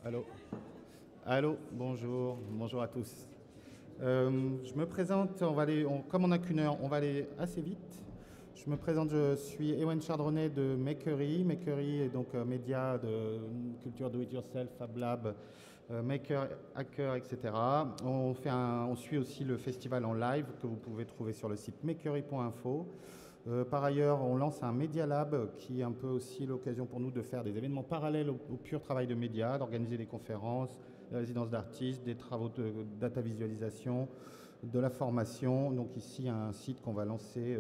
Allô? Allô, bonjour, bonjour à tous. Je me présente, comme on n'a qu'une heure, on va aller assez vite. Je me présente, je suis Ewen Chardronnet de Makery. Makery est donc un média de culture do-it-yourself, Fab Lab, Maker, Hacker, etc. On suit aussi le festival en live que vous pouvez trouver sur le site makery.info. Par ailleurs, on lance un Media Lab qui est un peu aussi l'occasion pour nous de faire des événements parallèles au pur travail de médias, d'organiser des conférences, des résidences d'artistes, des travaux de data visualisation, de la formation. Donc ici, un site qu'on va lancer,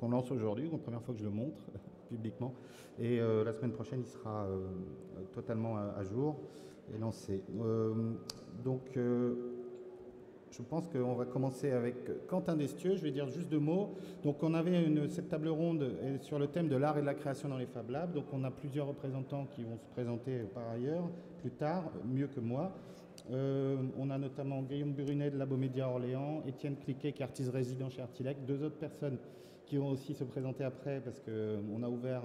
qu'on lance aujourd'hui, la première fois que je le montre publiquement. Et la semaine prochaine, il sera totalement à jour et lancé. Je pense qu'on va commencer avec Quentin Destieux. Je vais dire juste deux mots. Donc, on avait cette table ronde sur le thème de l'art et de la création dans les Fab Labs. Donc, on a plusieurs représentants qui vont se présenter par ailleurs, plus tard, mieux que moi. On a notamment Guillaume Brunet de Labomédia Orléans, Étienne Cliquet qui est artiste résident chez Artilec, deux autres personnes qui vont aussi se présenter après parce qu'on a ouvert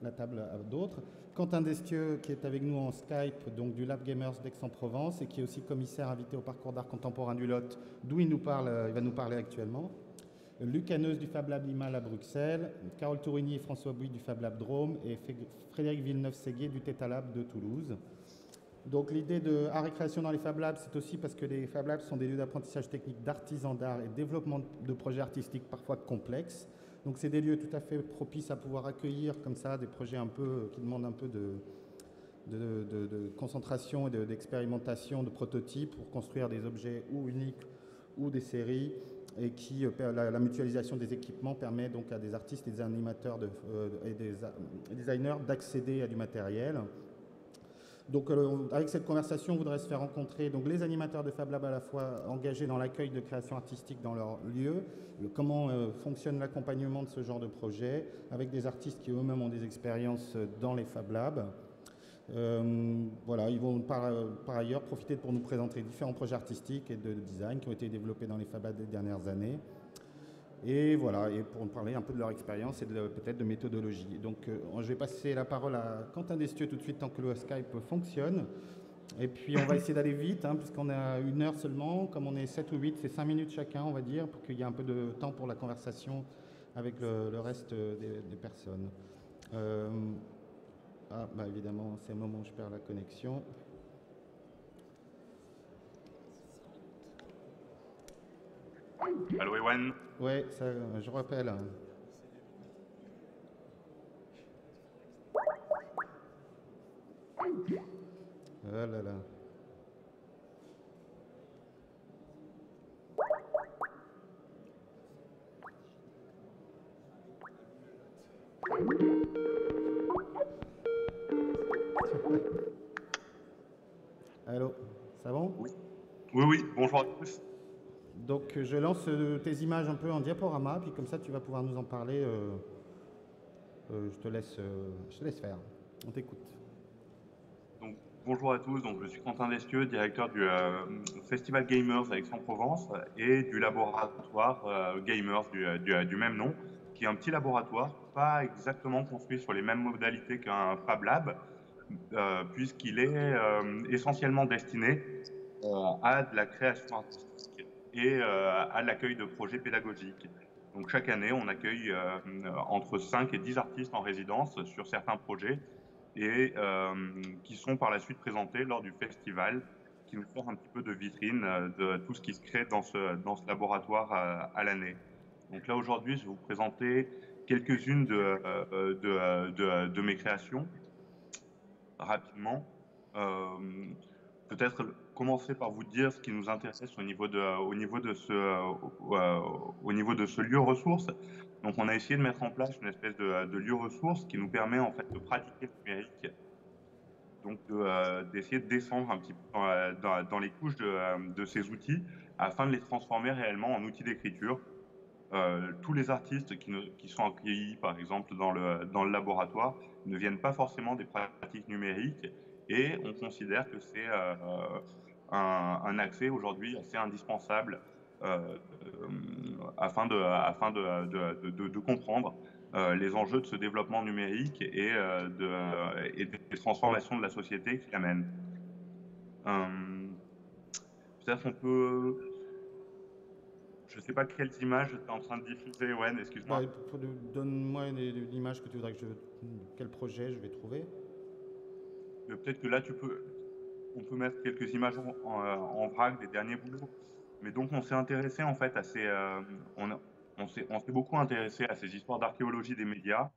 la table à d'autres. Quentin Destieux qui est avec nous en Skype, donc du Lab Gamers d'Aix-en-Provence et qui est aussi commissaire invité au parcours d'art contemporain du Lot, d'où il va nous parler actuellement. Luc Haneuse du Fab Lab Limal à Bruxelles, Carole Tourigny et François Bouy du Fab Lab Drôme et Frédéric Villeneuve-Séguier du Theta Lab de Toulouse. Donc l'idée de art et création dans les Fab Labs, c'est aussi parce que les Fab Labs sont des lieux d'apprentissage technique d'artisans d'art et développement de projets artistiques parfois complexes. Donc c'est des lieux tout à fait propices à pouvoir accueillir comme ça des projets qui demandent un peu de concentration et d'expérimentation, de prototypes pour construire des objets ou uniques ou des séries et la mutualisation des équipements permet donc à des artistes, des animateurs et des designers d'accéder à du matériel. Donc, avec cette conversation, on voudrait se faire rencontrer donc, les animateurs de Fab Lab à la fois engagés dans l'accueil de création artistique dans leur lieu, comment fonctionne l'accompagnement de ce genre de projet, avec des artistes qui eux-mêmes ont des expériences dans les Fab Labs. Voilà, ils vont par ailleurs profiter pour nous présenter différents projets artistiques et de design qui ont été développés dans les Fab Labs des dernières années. Et voilà, et pour nous parler un peu de leur expérience et peut-être de méthodologie. Donc je vais passer la parole à Quentin Destieux tout de suite tant que le Skype fonctionne. Et puis on va essayer d'aller vite, puisqu'on a une heure seulement. Comme on est 7 ou 8, c'est 5 minutes chacun, on va dire, pour qu'il y ait un peu de temps pour la conversation avec le reste des personnes. Évidemment, c'est le moment où je perds la connexion. Allô Ewan. Ouais, ça, je rappelle. Oh là là. Allô, ça va? Oui. Oui, bonjour à tous. Donc je lance tes images un peu en diaporama, puis comme ça tu vas pouvoir nous en parler. Je te laisse faire. On t'écoute. Donc, bonjour à tous, donc, je suis Quentin Destieux, directeur du Festival Gamers à Aix-en-Provence et du laboratoire Gamers du même nom, qui est un petit laboratoire, pas exactement construit sur les mêmes modalités qu'un Fab Lab, puisqu'il est essentiellement destiné à de la création artistique et à l'accueil de projets pédagogiques. Donc chaque année, on accueille entre 5 et 10 artistes en résidence sur certains projets et qui sont par la suite présentés lors du festival, qui nous sert un petit peu de vitrine de tout ce qui se crée dans ce laboratoire à l'année. Donc là, aujourd'hui, je vais vous présenter quelques-unes de mes créations rapidement. Peut-être commencer par vous dire ce qui nous intéresse au niveau de ce lieu ressource. Donc, on a essayé de mettre en place une espèce de lieu ressource qui nous permet en fait de pratiquer le numérique, donc d'essayer de descendre un petit peu dans les couches de ces outils afin de les transformer réellement en outils d'écriture. Tous les artistes qui sont accueillis, par exemple, dans le laboratoire, ne viennent pas forcément des pratiques numériques et on considère que c'est un accès aujourd'hui assez indispensable afin de comprendre les enjeux de ce développement numérique et des transformations de la société qu'il amène. Euh, Peut-être on peut... Je sais pas quelles images tu es en train de diffuser, Wen, Bah, excuse-moi. donne-moi l'image que tu voudrais que je... Quel projet je vais trouver. Peut-être que là, on peut mettre quelques images en vrac des derniers boulots. Mais donc, on s'est intéressé en fait à on s'est beaucoup intéressé à ces histoires d'archéologie des médias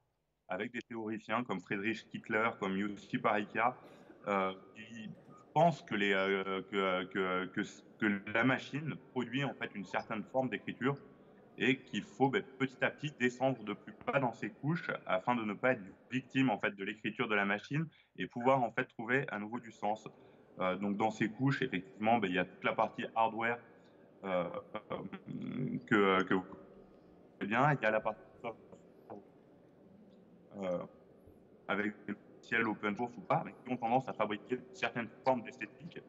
avec des théoriciens comme Friedrich Kittler, comme Yossi Parikia, qui pensent que la machine produit en fait une certaine forme d'écriture et qu'il faut petit à petit descendre de plus bas dans ces couches afin de ne pas être victime en fait de l'écriture de la machine et pouvoir en fait trouver à nouveau du sens. Donc dans ces couches, effectivement, il y a toute la partie hardware euh, que vous connaissez bien, il y a la partie software euh, avec des logiciels open source ou pas, mais qui ont tendance à fabriquer certaines formes d'esthétique.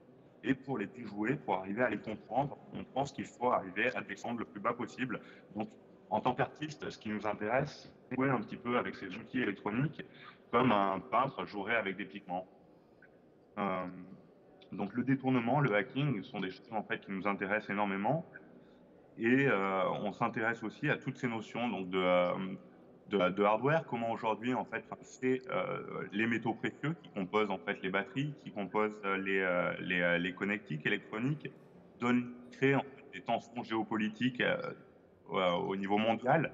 Et pour les déjouer, pour arriver à les comprendre, on pense qu'il faut arriver à descendre le plus bas possible. Donc, en tant qu'artiste, ce qui nous intéresse, c'est jouer un petit peu avec ces outils électroniques, comme un peintre jouerait avec des pigments. Euh, donc, le détournement, le hacking sont des choses en fait qui nous intéressent énormément. Et on s'intéresse aussi à toutes ces notions donc de hardware, comment aujourd'hui en fait, c'est les métaux précieux qui composent en fait les batteries, qui composent les connectiques électroniques, créent en fait, des tensions géopolitiques au niveau mondial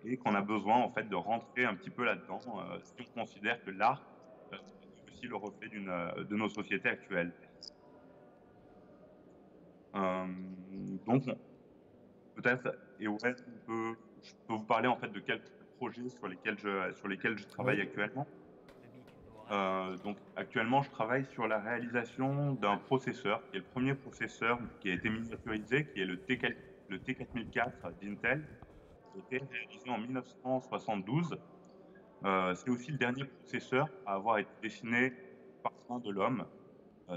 et qu'on a besoin en fait de rentrer un petit peu là-dedans si on considère que l'art est aussi le reflet de nos sociétés actuelles. Euh, donc peut-être, et ouais, je peux vous parler en fait de quelques projets sur lesquels je Oui. travaille actuellement. Donc actuellement, je travaille sur la réalisation d'un processeur, qui est le premier processeur qui a été miniaturisé, qui est le T4004 d'Intel, qui a été réalisé en 1972. C'est aussi le dernier processeur à avoir été dessiné par main de l'homme.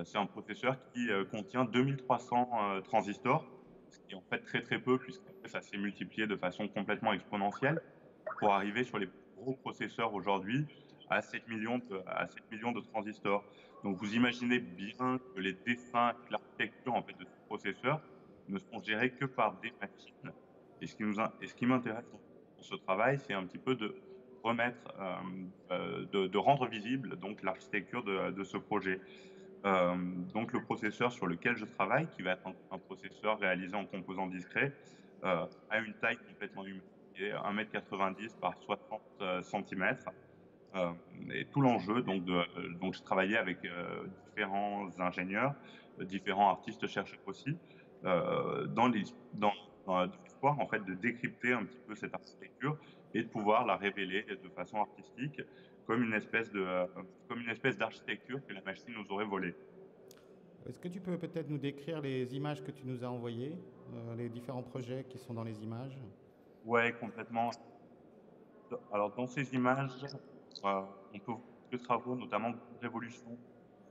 C'est un processeur qui contient 2300 transistors, ce qui est en fait très très peu, puisqu'après ça s'est multiplié de façon complètement exponentielle pour arriver sur les gros processeurs aujourd'hui à 7 millions de transistors. Donc vous imaginez bien que les dessins et l'architecture en fait, de ces processeurs ne sont gérés que par des machines. Et ce qui m'intéresse dans ce travail, c'est un petit peu de remettre, de rendre visible donc l'architecture de ce projet. Donc le processeur sur lequel je travaille, qui va être un processeur réalisé en composants discrets, a une taille complètement humaine, qui est 1,90 m par 60 cm. Et tout l'enjeu, donc je travaillais avec différents ingénieurs, différents artistes chercheurs aussi, dans dans l'espoir en fait de décrypter un petit peu cette architecture et de pouvoir la révéler de façon artistique comme comme une espèce d'architecture que la machine nous aurait volée. Est-ce que tu peux peut-être nous décrire les images que tu nous as envoyées, les différents projets qui sont dans les images? Ouais, complètement. Alors, dans ces images, on peut voir quelques travaux, notamment Grande Révolution,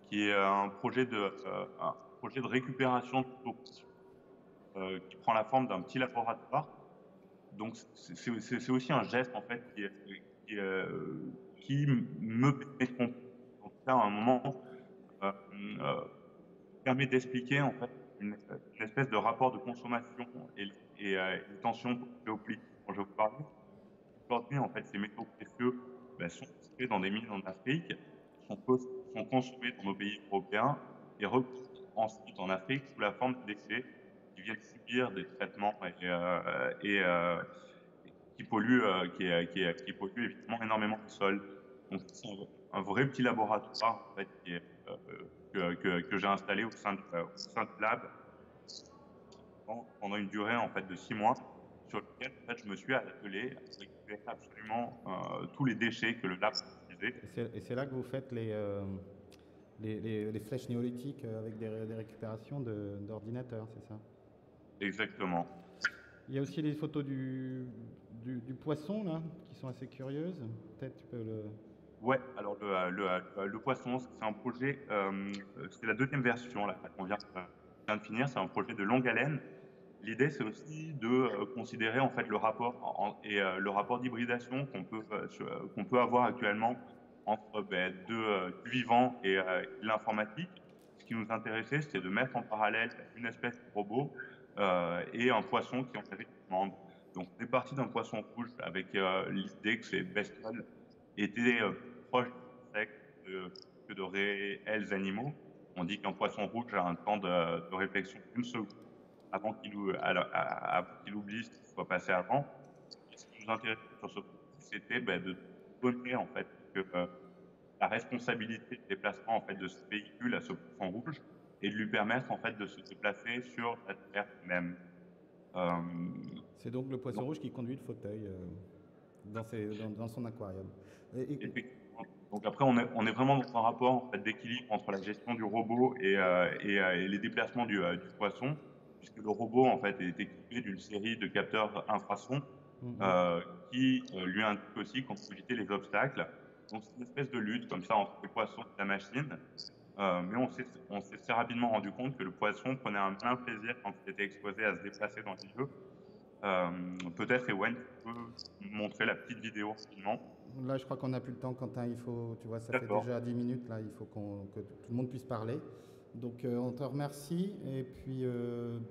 qui est un projet de récupération de photos qui prend la forme d'un petit laboratoire. Donc, c'est aussi un geste, en fait, qui me permet de comprendre, en tout cas, à un moment, euh, euh, permet d'expliquer, en fait, une espèce de rapport de consommation les tensions géopolitiques dont je vous parlais. Aujourd'hui, en fait, ces métaux précieux sont extraits dans des mines en Afrique, sont, sont consommés dans nos pays européens et repartent ensuite en Afrique sous la forme de déchets qui viennent subir des traitements et qui polluent, qui polluent évidemment énormément le sol. Donc, c'est un vrai petit laboratoire en fait, que j'ai installé au sein du lab pendant une durée en fait de 6 mois, sur lequel en fait, je me suis attelé à récupérer absolument tous les déchets que le lab utilisait. Et c'est là que vous faites les flèches néolithiques avec des récupérations d'ordinateurs, c'est ça? Exactement. Il y a aussi les photos du poisson, là, qui sont assez curieuses. Peut-être tu peux le... Ouais, alors le poisson, c'est un projet, c'est la deuxième version là qu'on vient de finir, c'est un projet de longue haleine. L'idée, c'est aussi de considérer en fait le rapport le rapport d'hybridation qu'on peut avoir actuellement entre du vivant et l'informatique. qui nous intéressait, c'était de mettre en parallèle une espèce de robot et un poisson qui en avait une commande. Donc, on est parti d'un poisson rouge avec l'idée que ces bestioles étaient proches d'insectes que de réels animaux. On dit qu'un poisson rouge a un temps de réflexion d'une seconde avant qu'il oublie ce qui soit passé avant. Et ce qui nous intéressait sur ce projet, c'était de donner en fait que, la responsabilité de déplacement en fait de ce véhicule à ce poisson rouge et de lui permettre en fait de se déplacer sur la terre même. C'est donc le poisson Donc, rouge qui conduit le fauteuil dans son aquarium. effectivement. Donc après, on est vraiment dans un rapport en fait, d'équilibre entre la gestion du robot et les déplacements du poisson, puisque le robot en fait est équipé d'une série de capteurs infrasons qui lui indiquent aussi qu'on peut éviter les obstacles. Donc c'est une espèce de lutte comme ça entre le poisson et la machine. Mais on s'est très rapidement rendu compte que le poisson prenait un plein plaisir quand il était exposé à se déplacer dans les jeux. Peut-être, Ewen, tu peux montrer la petite vidéo rapidement. Là, je crois qu'on n'a plus le temps, Quentin. Il faut, tu vois, ça fait D'accord. déjà 10 minutes. Là, il faut que tout le monde puisse parler. Donc, on te remercie. Et puis,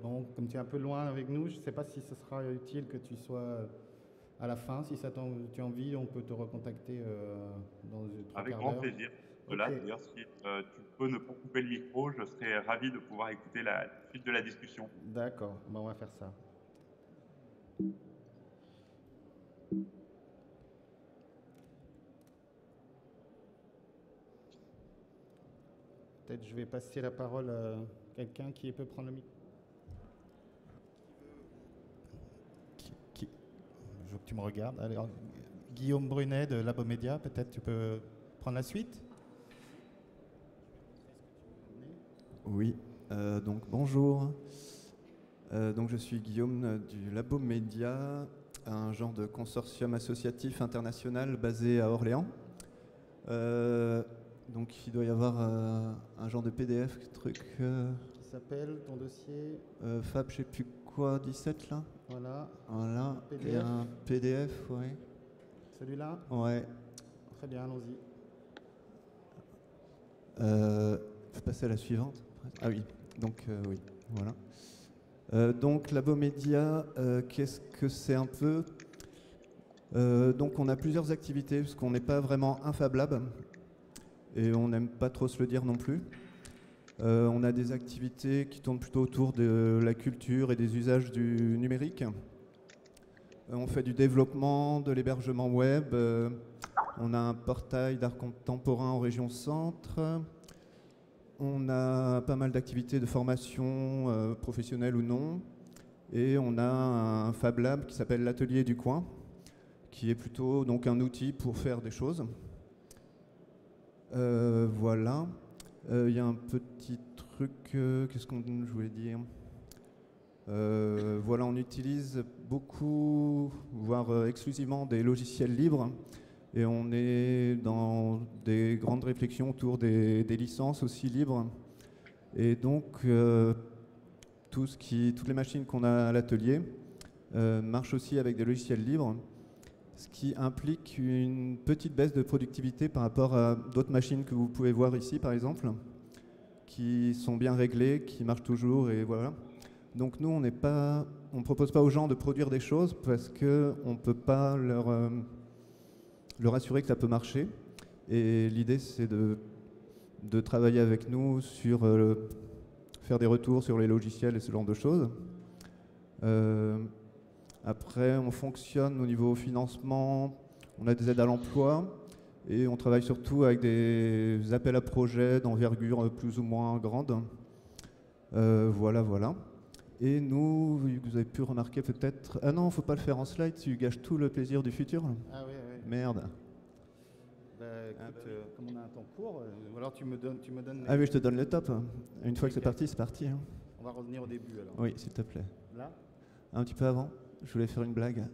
bon, comme tu es un peu loin avec nous, je ne sais pas si ce sera utile que tu sois à la fin. Si tu as envie, on peut te recontacter dans 3 Avec quarts grand d'heure. plaisir. Ok. Là, d'ailleurs, si tu peux ne pas couper le micro, je serais ravi de pouvoir écouter la suite de la discussion. D'accord. Bon, on va faire ça. Peut-être je vais passer la parole à quelqu'un qui peut prendre le micro. Je veux que tu me regardes. Alors, Guillaume Brunet de Labomédia, peut-être tu peux prendre la suite. Oui, donc bonjour. Donc je suis Guillaume du Labomédia, un genre de consortium associatif international basé à Orléans. Donc il doit y avoir un genre de PDF truc. Qui s'appelle ton dossier Fab, je sais plus quoi, 17 là. Voilà. Voilà. PDF. Et un PDF, ouais. Celui-là. Ouais. Très bien, allons-y. Faut passer à la suivante. Ah oui. Donc oui, voilà. Donc Labomédia, qu'est-ce que c'est un peu donc on a plusieurs activités, parce qu'on n'est pas vraiment un Fab Lab, et on n'aime pas trop se le dire non plus. On a des activités qui tournent plutôt autour de la culture et des usages du numérique. On fait du développement, de l'hébergement web. On a un portail d'art contemporain en région centre. On a pas mal d'activités de formation professionnelle ou non. Et on a un Fab Lab qui s'appelle l'Atelier du Coin, qui est plutôt donc un outil pour faire des choses. Voilà. Il y a un petit truc, qu'est-ce que je voulais dire voilà, on utilise beaucoup, voire exclusivement des logiciels libres, et on est dans des grandes réflexions autour des licences aussi libres. Et donc, toutes les machines qu'on a à l'atelier marchent aussi avec des logiciels libres, ce qui implique une petite baisse de productivité par rapport à d'autres machines que vous pouvez voir ici, par exemple, qui sont bien réglées, qui marchent toujours, et voilà. Donc nous, on ne propose pas aux gens de produire des choses parce qu'on ne peut pas leur assurer que ça peut marcher. Et l'idée, c'est de travailler avec nous sur faire des retours sur les logiciels et ce genre de choses. Après, on fonctionne au niveau financement, on a des aides à l'emploi et on travaille surtout avec des appels à projets d'envergure plus ou moins grande. Voilà. Et nous, vous avez pu remarquer peut-être... Ah non, faut pas le faire en slide, tu gâches tout le plaisir du futur. Ah oui. Merde. Écoute, comme on a un temps court, ou alors tu me donnes... Ah oui, je te donne le top. Une fois que c'est parti, c'est parti. Hein. On va revenir au début alors. Oui, s'il te plaît. Là ? Un petit peu avant, je voulais faire une blague.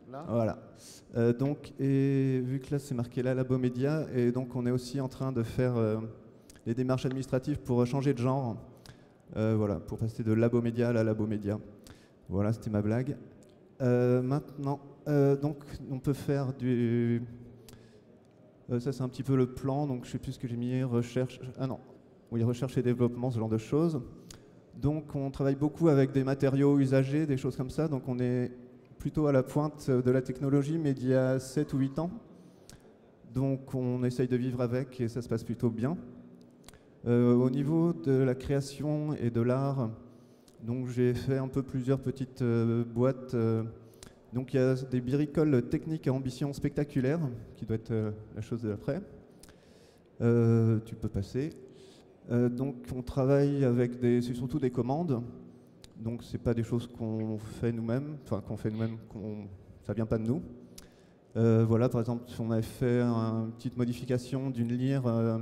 Là ? Voilà. Donc, et vu que là c'est marqué là, Labomédia, et donc on est aussi en train de faire les démarches administratives pour changer de genre. Voilà, pour passer de Labomédia à la Labomédia. Voilà, c'était ma blague. Maintenant, donc on peut faire du... ça c'est un petit peu le plan, donc je sais plus ce que j'ai mis, recherche... Ah non, oui, recherche et développement, ce genre de choses. Donc on travaille beaucoup avec des matériaux usagés, des choses comme ça, donc on est plutôt à la pointe de la technologie, mais d'il y a 7 ou 8 ans. Donc on essaye de vivre avec et ça se passe plutôt bien. Au niveau de la création et de l'art, donc j'ai fait un peu plusieurs petites boîtes. Donc il y a des bricoles techniques à ambition spectaculaire, qui doit être la chose de l'après. Tu peux passer. Donc on travaille avec c'est surtout des commandes. Donc c'est pas des choses qu'on fait nous-mêmes, enfin ça vient pas de nous. Voilà, par exemple, on avait fait une petite modification d'une lyre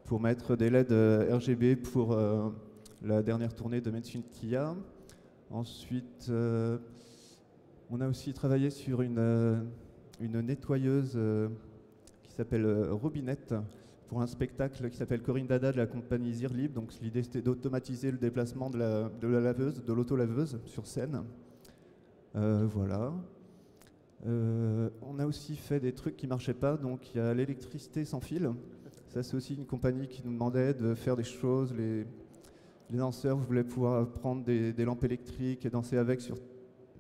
pour mettre des LED RGB pour la dernière tournée de Medicine Tia. Ensuite, on a aussi travaillé sur une nettoyeuse qui s'appelle Robinette pour un spectacle qui s'appelle Corinne Dada de la compagnie Zirlib. Donc l'idée c'était d'automatiser le déplacement de la laveuse, de l'auto-laveuse sur scène. Voilà. On a aussi fait des trucs qui ne marchaient pas, donc il y a l'électricité sans fil. Ça, c'est aussi une compagnie qui nous demandait de faire des choses. Les danseurs voulaient pouvoir prendre des lampes électriques et danser avec sur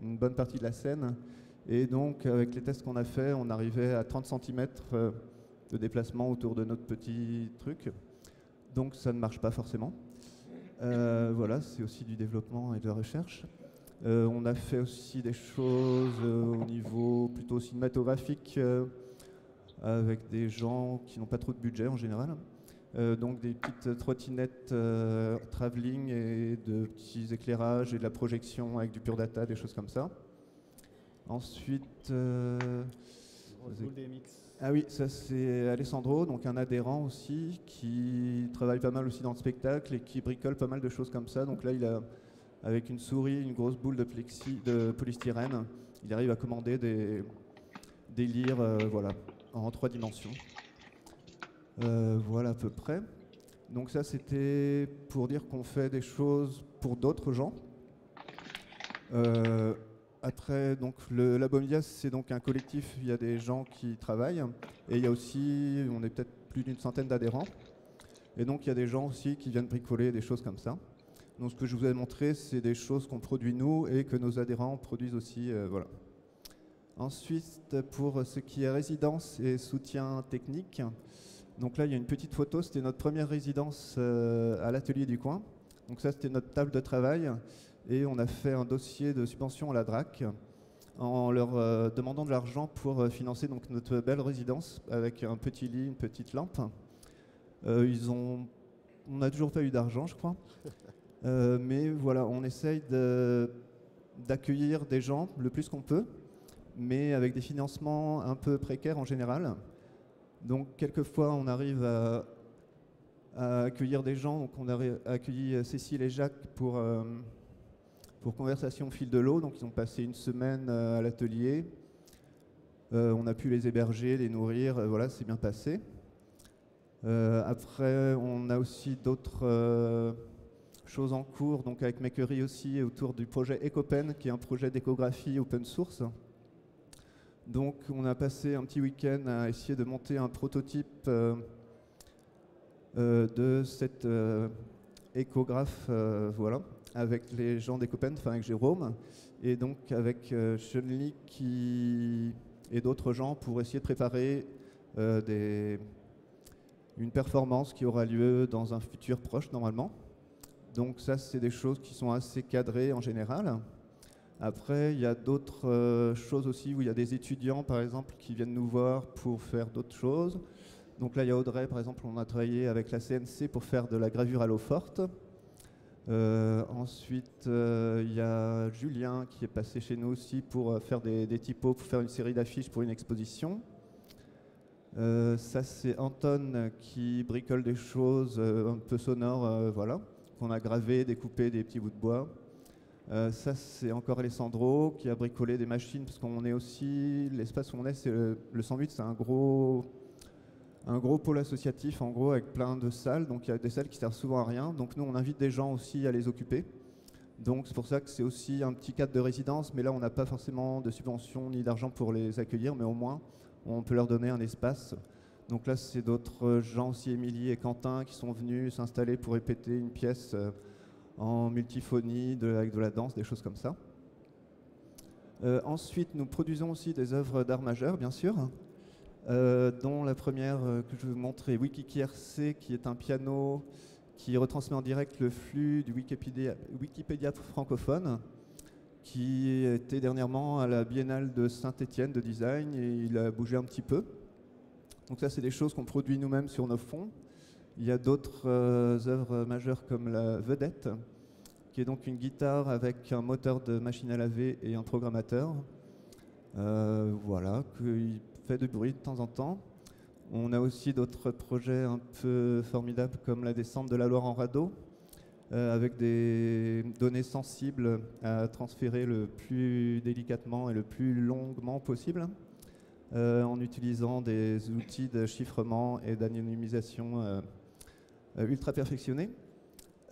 une bonne partie de la scène. Et donc, avec les tests qu'on a fait, on arrivait à 30 cm de déplacement autour de notre petit truc. Donc, ça ne marche pas forcément. Voilà, c'est aussi du développement et de la recherche. On a fait aussi des choses au niveau plutôt cinématographique avec des gens qui n'ont pas trop de budget en général. Donc des petites trottinettes travelling et de petits éclairages et de la projection avec du pure data, des choses comme ça. Ensuite... Ah oui, ça c'est Alessandro, donc un adhérent aussi, qui travaille pas mal aussi dans le spectacle et qui bricole pas mal de choses comme ça. Donc là, il a... avec une souris, une grosse boule de polystyrène, il arrive à commander des lyres voilà, en 3 dimensions. Voilà à peu près. Donc ça, c'était pour dire qu'on fait des choses pour d'autres gens. Après, donc, le Labomedia, c'est donc un collectif, il y a des gens qui travaillent, et il y a aussi, on est peut-être plus d'une centaine d'adhérents. Et donc, il y a des gens aussi qui viennent bricoler des choses comme ça. Donc ce que je vous ai montré, c'est des choses qu'on produit nous et que nos adhérents produisent aussi. Voilà. Ensuite, pour ce qui est résidence et soutien technique, donc là, il y a une petite photo. C'était notre première résidence à l'atelier du coin. Donc ça, c'était notre table de travail. Et on a fait un dossier de subvention à la DRAC en leur demandant de l'argent pour financer donc, notre belle résidence avec un petit lit, une petite lampe. On n'a toujours pas eu d'argent, je crois. Mais voilà, on essaye d'accueillir des gens le plus qu'on peut, mais avec des financements un peu précaires en général. Donc quelquefois on arrive à accueillir des gens. Donc on a accueilli Cécile et Jacques pour Conversation au fil de l'eau. Donc ils ont passé une semaine à l'atelier. On a pu les héberger, les nourrir, voilà, c'est bien passé. Après on a aussi d'autres... choses en cours, donc avec Makery aussi, autour du projet EcoPen, qui est un projet d'échographie open source. Donc on a passé un petit week-end à essayer de monter un prototype de cette échographe, voilà, avec les gens d'EcoPen, enfin avec Jérôme, et donc avec Chun-Li et d'autres gens pour essayer de préparer une performance qui aura lieu dans un futur proche normalement. Donc ça, c'est des choses qui sont assez cadrées en général. Après, il y a d'autres choses aussi où il y a des étudiants, par exemple, qui viennent nous voir pour faire d'autres choses. Donc là, il y a Audrey, par exemple, on a travaillé avec la CNC pour faire de la gravure à l'eau forte. Ensuite, il y a Julien qui est passé chez nous aussi pour faire des typos, pour faire une série d'affiches pour une exposition. Ça, c'est Anton qui bricole des choses un peu sonores, voilà. On a gravé, découpé des petits bouts de bois. Ça, c'est encore Alessandro qui a bricolé des machines, parce qu'on est aussi, l'espace où on est, c'est le 108, c'est un gros pôle associatif, en gros, avec plein de salles. Donc il y a des salles qui servent souvent à rien. Donc nous, on invite des gens aussi à les occuper. Donc c'est pour ça que c'est aussi un petit cadre de résidence, mais là, on n'a pas forcément de subvention ni d'argent pour les accueillir, mais au moins, on peut leur donner un espace. Donc là, c'est d'autres gens aussi, Émilie et Quentin, qui sont venus s'installer pour répéter une pièce en multiphonie, avec de la danse, des choses comme ça. Ensuite, nous produisons aussi des œuvres d'art majeur, bien sûr, dont la première que je vais vous montrer est WikiKRC, qui est un piano qui retransmet en direct le flux du Wikipédia francophone, qui était dernièrement à la Biennale de Saint-Étienne de design, et il a bougé un petit peu. Donc ça, c'est des choses qu'on produit nous-mêmes sur nos fonds. Il y a d'autres œuvres majeures comme la Vedette, qui est donc une guitare avec un moteur de machine à laver et un programmateur. Voilà, qui fait du bruit de temps en temps. On a aussi d'autres projets un peu formidables comme la descente de la Loire en radeau, avec des données sensibles à transférer le plus délicatement et le plus longuement possible, en utilisant des outils de chiffrement et d'anonymisation ultra perfectionnés.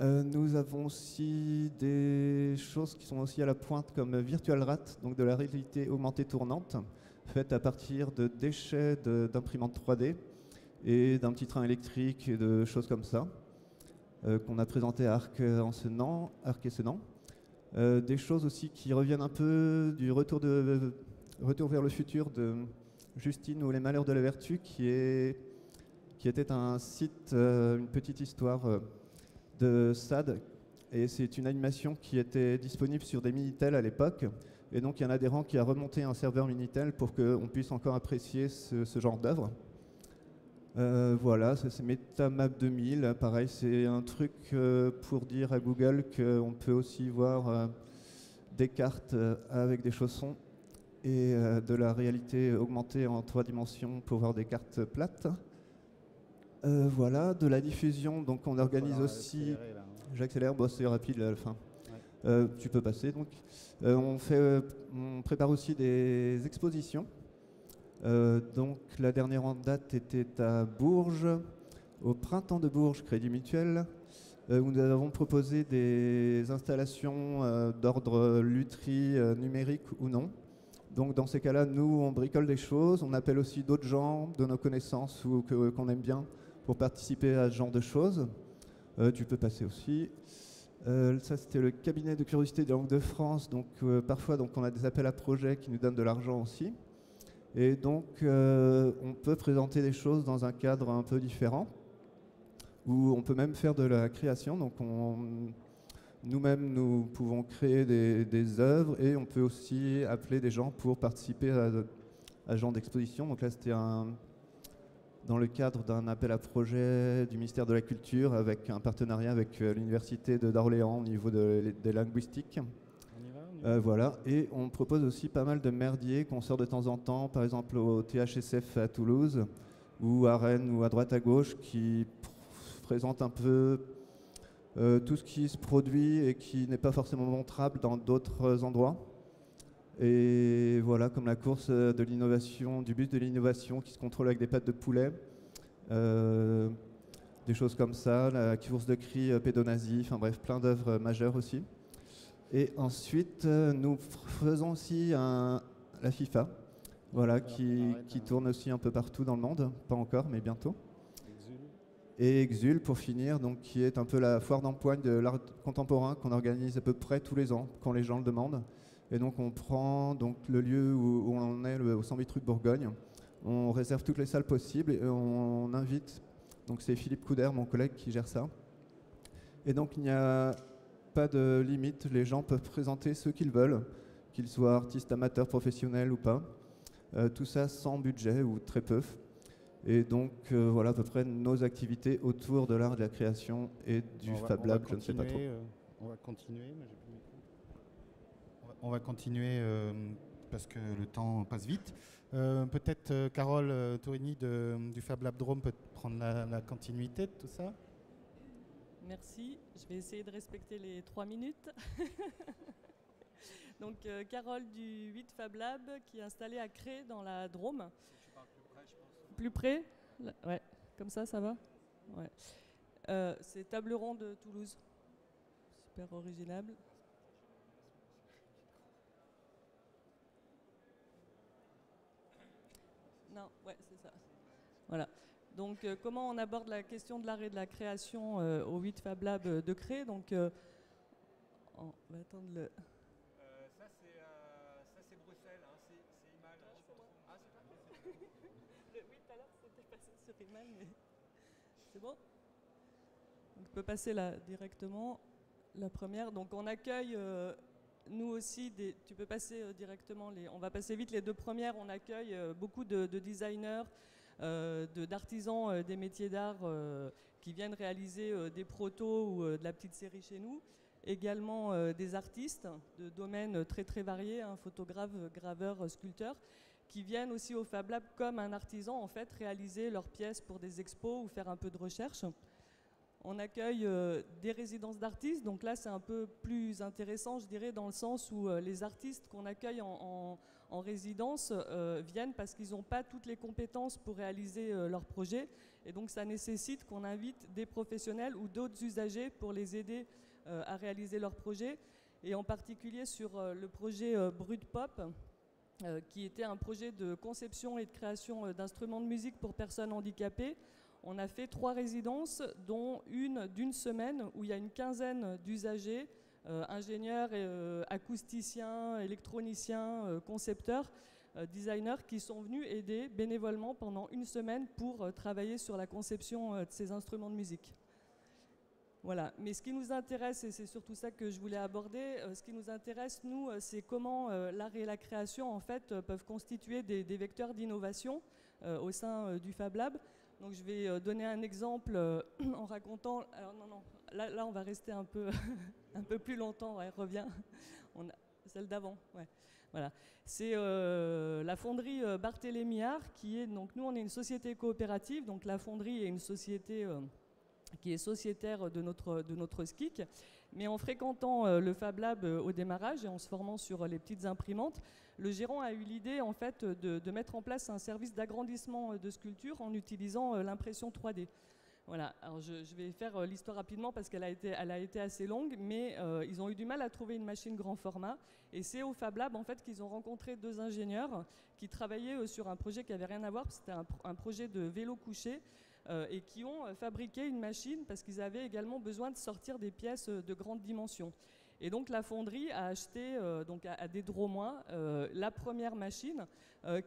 Nous avons aussi des choses qui sont aussi à la pointe comme VirtualRat, donc de la réalité augmentée tournante, faite à partir de déchets d'imprimantes 3D et d'un petit train électrique et de choses comme ça, qu'on a présenté à Arc et Senans. Des choses aussi qui reviennent un peu du retour vers le futur de Justine ou Les Malheurs de la Vertu, qui était un site, une petite histoire de SAD, et c'est une animation qui était disponible sur des Minitel à l'époque, et donc il y a un adhérent qui a remonté un serveur Minitel pour qu'on puisse encore apprécier ce genre d'œuvre. Voilà, ça c'est MetaMap 2000, pareil, c'est un truc pour dire à Google qu'on peut aussi voir des cartes avec des chaussons et de la réalité augmentée en 3 dimensions pour voir des cartes plates. Voilà, de la diffusion, donc on organise aussi... J'accélère, bon, c'est rapide à la fin. Ouais. Tu peux passer, donc. On prépare aussi des expositions. Donc la dernière en date était à Bourges, au Printemps de Bourges, Crédit Mutuel, où nous avons proposé des installations d'ordre lutherie numérique ou non. Donc dans ces cas-là, nous, on bricole des choses, on appelle aussi d'autres gens de nos connaissances ou qu'on aime bien pour participer à ce genre de choses. Tu peux passer aussi. Ça, c'était le cabinet de curiosité des langues de France. Donc parfois, on a des appels à projets qui nous donnent de l'argent aussi. Et donc, on peut présenter des choses dans un cadre un peu différent, où on peut même faire de la création. Donc nous-mêmes, nous pouvons créer des œuvres, et on peut aussi appeler des gens pour participer à ce genre d'exposition. Donc là, c'était dans le cadre d'un appel à projet du ministère de la Culture, avec un partenariat avec l'université d'Orléans au niveau des linguistiques. Voilà, et on propose aussi pas mal de merdiers qu'on sort de temps en temps, par exemple au THSF à Toulouse, ou à Rennes, ou à droite à gauche, qui présentent un peu tout ce qui se produit et qui n'est pas forcément montrable dans d'autres endroits. Et voilà, comme la course de l'innovation, du bus de l'innovation qui se contrôle avec des pattes de poulet, des choses comme ça, la course de cris pédonazie, enfin bref, plein d'œuvres majeures aussi. Et ensuite, nous faisons aussi la FIFA, voilà, qui tourne aussi un peu partout dans le monde, pas encore, mais bientôt. Et Exul, pour finir, donc, qui est un peu la foire d'empoigne de l'art contemporain qu'on organise à peu près tous les ans, quand les gens le demandent. Et donc on prend donc, le lieu où on est, au 108 rue de Bourgogne. On réserve toutes les salles possibles et on invite, donc c'est Philippe Couder, mon collègue, qui gère ça. Et donc il n'y a pas de limite, les gens peuvent présenter ce qu'ils veulent, qu'ils soient artistes amateurs, professionnels ou pas. Tout ça sans budget ou très peu. Et donc voilà à peu près nos activités autour de l'art de la création et du Fab Lab, je ne sais pas trop. On va continuer, mais j'ai plus le micro. On va continuer parce que le temps passe vite. Peut-être Carole Torini du Fab Lab Drôme peut prendre la continuité de tout ça. Merci, je vais essayer de respecter les 3 minutes. Donc Carole du 8 Fab Lab qui est installée à Cré dans la Drôme. Tu parles plus près, je pense. Plus près ? Ouais, comme ça va ? Ouais. C'est Table Ronde de Toulouse. Super originable. Non, ouais, c'est ça. Voilà. Donc, comment on aborde la question de l'art et de la création au 8 Fab Lab de Cré. Donc, on va attendre le... Ça c'est Bruxelles, hein, c'est Imal. Ah, c'est pas Oui, tout à l'heure, c'était passé sur Imal, mais c'est bon. Donc, on peut passer là directement, la première. Donc, on accueille, nous aussi, tu peux passer directement, on va passer vite les deux premières. On accueille beaucoup de designers, d'artisans des métiers d'art qui viennent réaliser des protos ou de la petite série chez nous. Également des artistes de domaines très très variés, photographes, graveurs, sculpteurs, qui viennent aussi au Fab Lab comme un artisan en fait réaliser leurs pièces pour des expos ou faire un peu de recherche. On accueille des résidences d'artistes, donc là c'est un peu plus intéressant je dirais dans le sens où les artistes qu'on accueille en résidence viennent parce qu'ils n'ont pas toutes les compétences pour réaliser leurs projets et donc ça nécessite qu'on invite des professionnels ou d'autres usagers pour les aider à réaliser leurs projets et en particulier sur le projet Brut Pop qui était un projet de conception et de création d'instruments de musique pour personnes handicapées. On a fait 3 résidences, dont une d'une semaine où il y a une quinzaine d'usagers, ingénieurs, acousticiens, électroniciens, concepteurs, designers qui sont venus aider bénévolement pendant une semaine pour travailler sur la conception de ces instruments de musique. Voilà, mais ce qui nous intéresse, et c'est surtout ça que je voulais aborder, ce qui nous intéresse, nous, c'est comment l'art et la création, en fait, peuvent constituer des vecteurs d'innovation au sein du Fab Lab. Donc je vais donner un exemple en racontant... Alors non, là on va rester un peu, un peu plus longtemps, ouais, reviens. Celle d'avant, ouais. Voilà. C'est la fonderie Barthélemy-Art qui est... Donc nous on est une société coopérative, donc la fonderie est une société... qui est sociétaire de notre SKIC, mais en fréquentant le Fab Lab au démarrage et en se formant sur les petites imprimantes, le gérant a eu l'idée en fait de mettre en place un service d'agrandissement de sculpture en utilisant l'impression 3D. Voilà, alors je vais faire l'histoire rapidement parce qu'elle a été assez longue, mais ils ont eu du mal à trouver une machine grand format. Et c'est au Fab Lab en fait, qu'ils ont rencontré 2 ingénieurs qui travaillaient sur un projet qui n'avait rien à voir, c'était un projet de vélo couché, et qui ont fabriqué une machine parce qu'ils avaient également besoin de sortir des pièces de grande dimension. Et donc la fonderie a acheté donc à des Dromois la première machine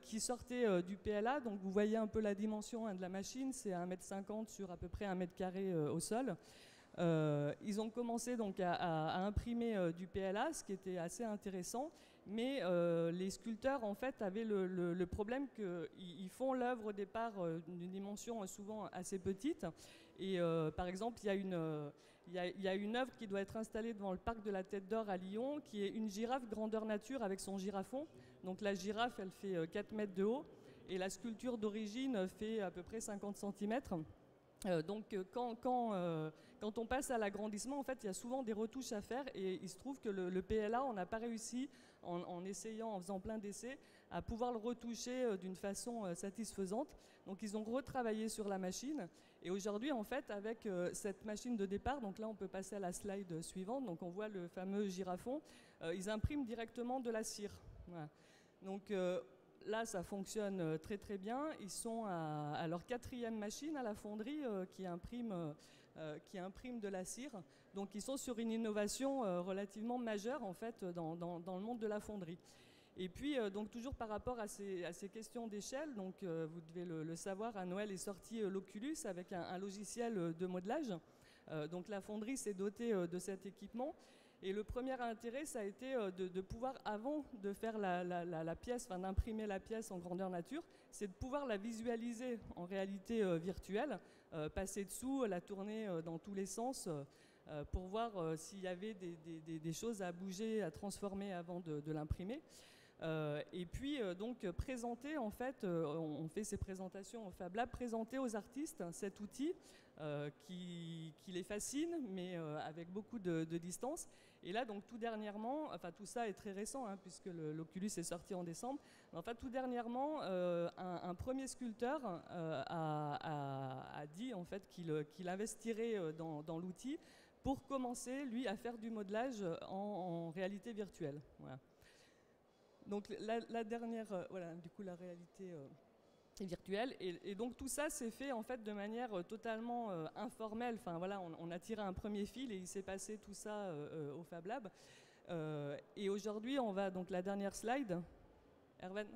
qui sortait du PLA. Donc vous voyez un peu la dimension de la machine, c'est 1,50 m sur à peu près 1 m² au sol. Ils ont commencé donc à imprimer du PLA, ce qui était assez intéressant, mais les sculpteurs en fait avaient le problème qu'ils font l'œuvre au départ d'une dimension souvent assez petite. Et par exemple, il y a une œuvre qui doit être installée devant le parc de la Tête d'Or à Lyon, qui est une girafe grandeur nature avec son girafon. Donc la girafe, elle fait 4 mètres de haut, et la sculpture d'origine fait à peu près 50 cm. Donc quand on passe à l'agrandissement, en fait, il y a souvent des retouches à faire et il se trouve que le PLA, on n'a pas réussi, en essayant, en faisant plein d'essais, à pouvoir le retoucher d'une façon satisfaisante. Donc ils ont retravaillé sur la machine et aujourd'hui, en fait, avec cette machine de départ, donc là on peut passer à la slide suivante, donc on voit le fameux girafon, ils impriment directement de la cire. Voilà. Donc là, ça fonctionne très très bien. Ils sont à leur 4e machine à la fonderie qui imprime de la cire. Donc ils sont sur une innovation relativement majeure en fait dans le monde de la fonderie. Et puis donc toujours par rapport à ces questions d'échelle, donc vous devez le savoir, à Noël est sorti l'Oculus avec un logiciel de modelage. Donc la fonderie s'est dotée de cet équipement. Et le premier intérêt, ça a été de pouvoir, avant de faire la pièce, enfin d'imprimer la pièce en grandeur nature, c'est de pouvoir la visualiser en réalité virtuelle, passer dessous, la tourner dans tous les sens pour voir s'il y avait des choses à bouger, à transformer avant de l'imprimer. Et puis donc présenter, en fait, on fait ces présentations au Fab Lab, présenter aux artistes cet outil qui les fascine, mais avec beaucoup de distance. Et là, donc tout dernièrement, enfin tout ça est très récent, puisque l'Oculus est sorti en décembre, mais enfin tout dernièrement, un premier sculpteur a dit en fait qu'il investirait dans l'outil pour commencer, lui, à faire du modelage en réalité virtuelle. Voilà. Donc la dernière, voilà, du coup la réalité virtuelle. Et donc tout ça s'est fait en fait de manière totalement informelle. Enfin voilà, on a tiré un premier fil et il s'est passé tout ça au Fab Lab. Et aujourd'hui, on va donc la dernière slide. Erwan,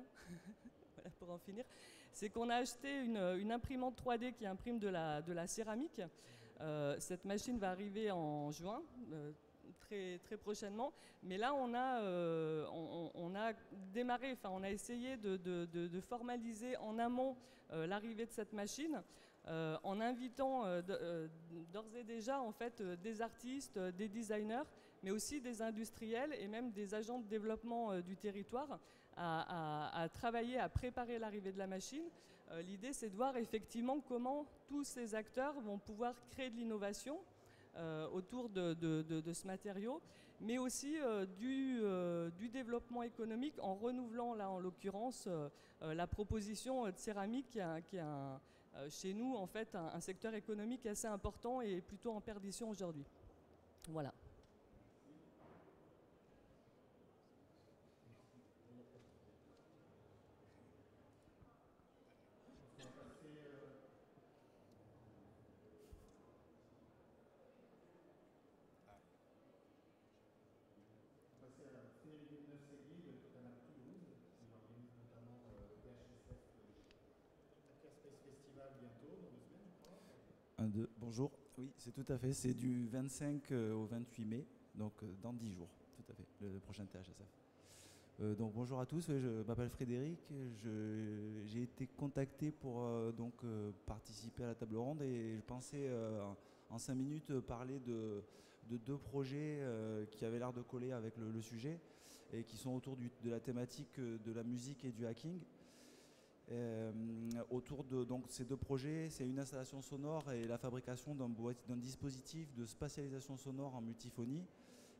voilà, pour en finir, c'est qu'on a acheté une imprimante 3D qui imprime de la céramique. Cette machine va arriver en juin. Très, très prochainement, mais là on a démarré, enfin on a essayé de formaliser en amont l'arrivée de cette machine en invitant d'ores et déjà en fait des artistes, des designers, mais aussi des industriels et même des agents de développement du territoire à travailler, à préparer l'arrivée de la machine. L'idée c'est de voir effectivement comment tous ces acteurs vont pouvoir créer de l'innovation autour de ce matériau, mais aussi du développement économique en renouvelant là en l'occurrence la proposition de céramique qui est chez nous en fait un secteur économique assez important et plutôt en perdition aujourd'hui. Voilà. Bonjour, oui, c'est tout à fait. C'est du 25 au 28 mai, donc dans 10 jours, tout à fait, le prochain THSF. Donc bonjour à tous, je m'appelle Frédéric, j'ai été contacté pour participer à la table ronde et je pensais en 5 minutes parler de 2 projets qui avaient l'air de coller avec le sujet et qui sont autour de la thématique de la musique et du hacking. Autour de donc, ces 2 projets, c'est une installation sonore et la fabrication d'un dispositif de spatialisation sonore en multiphonie.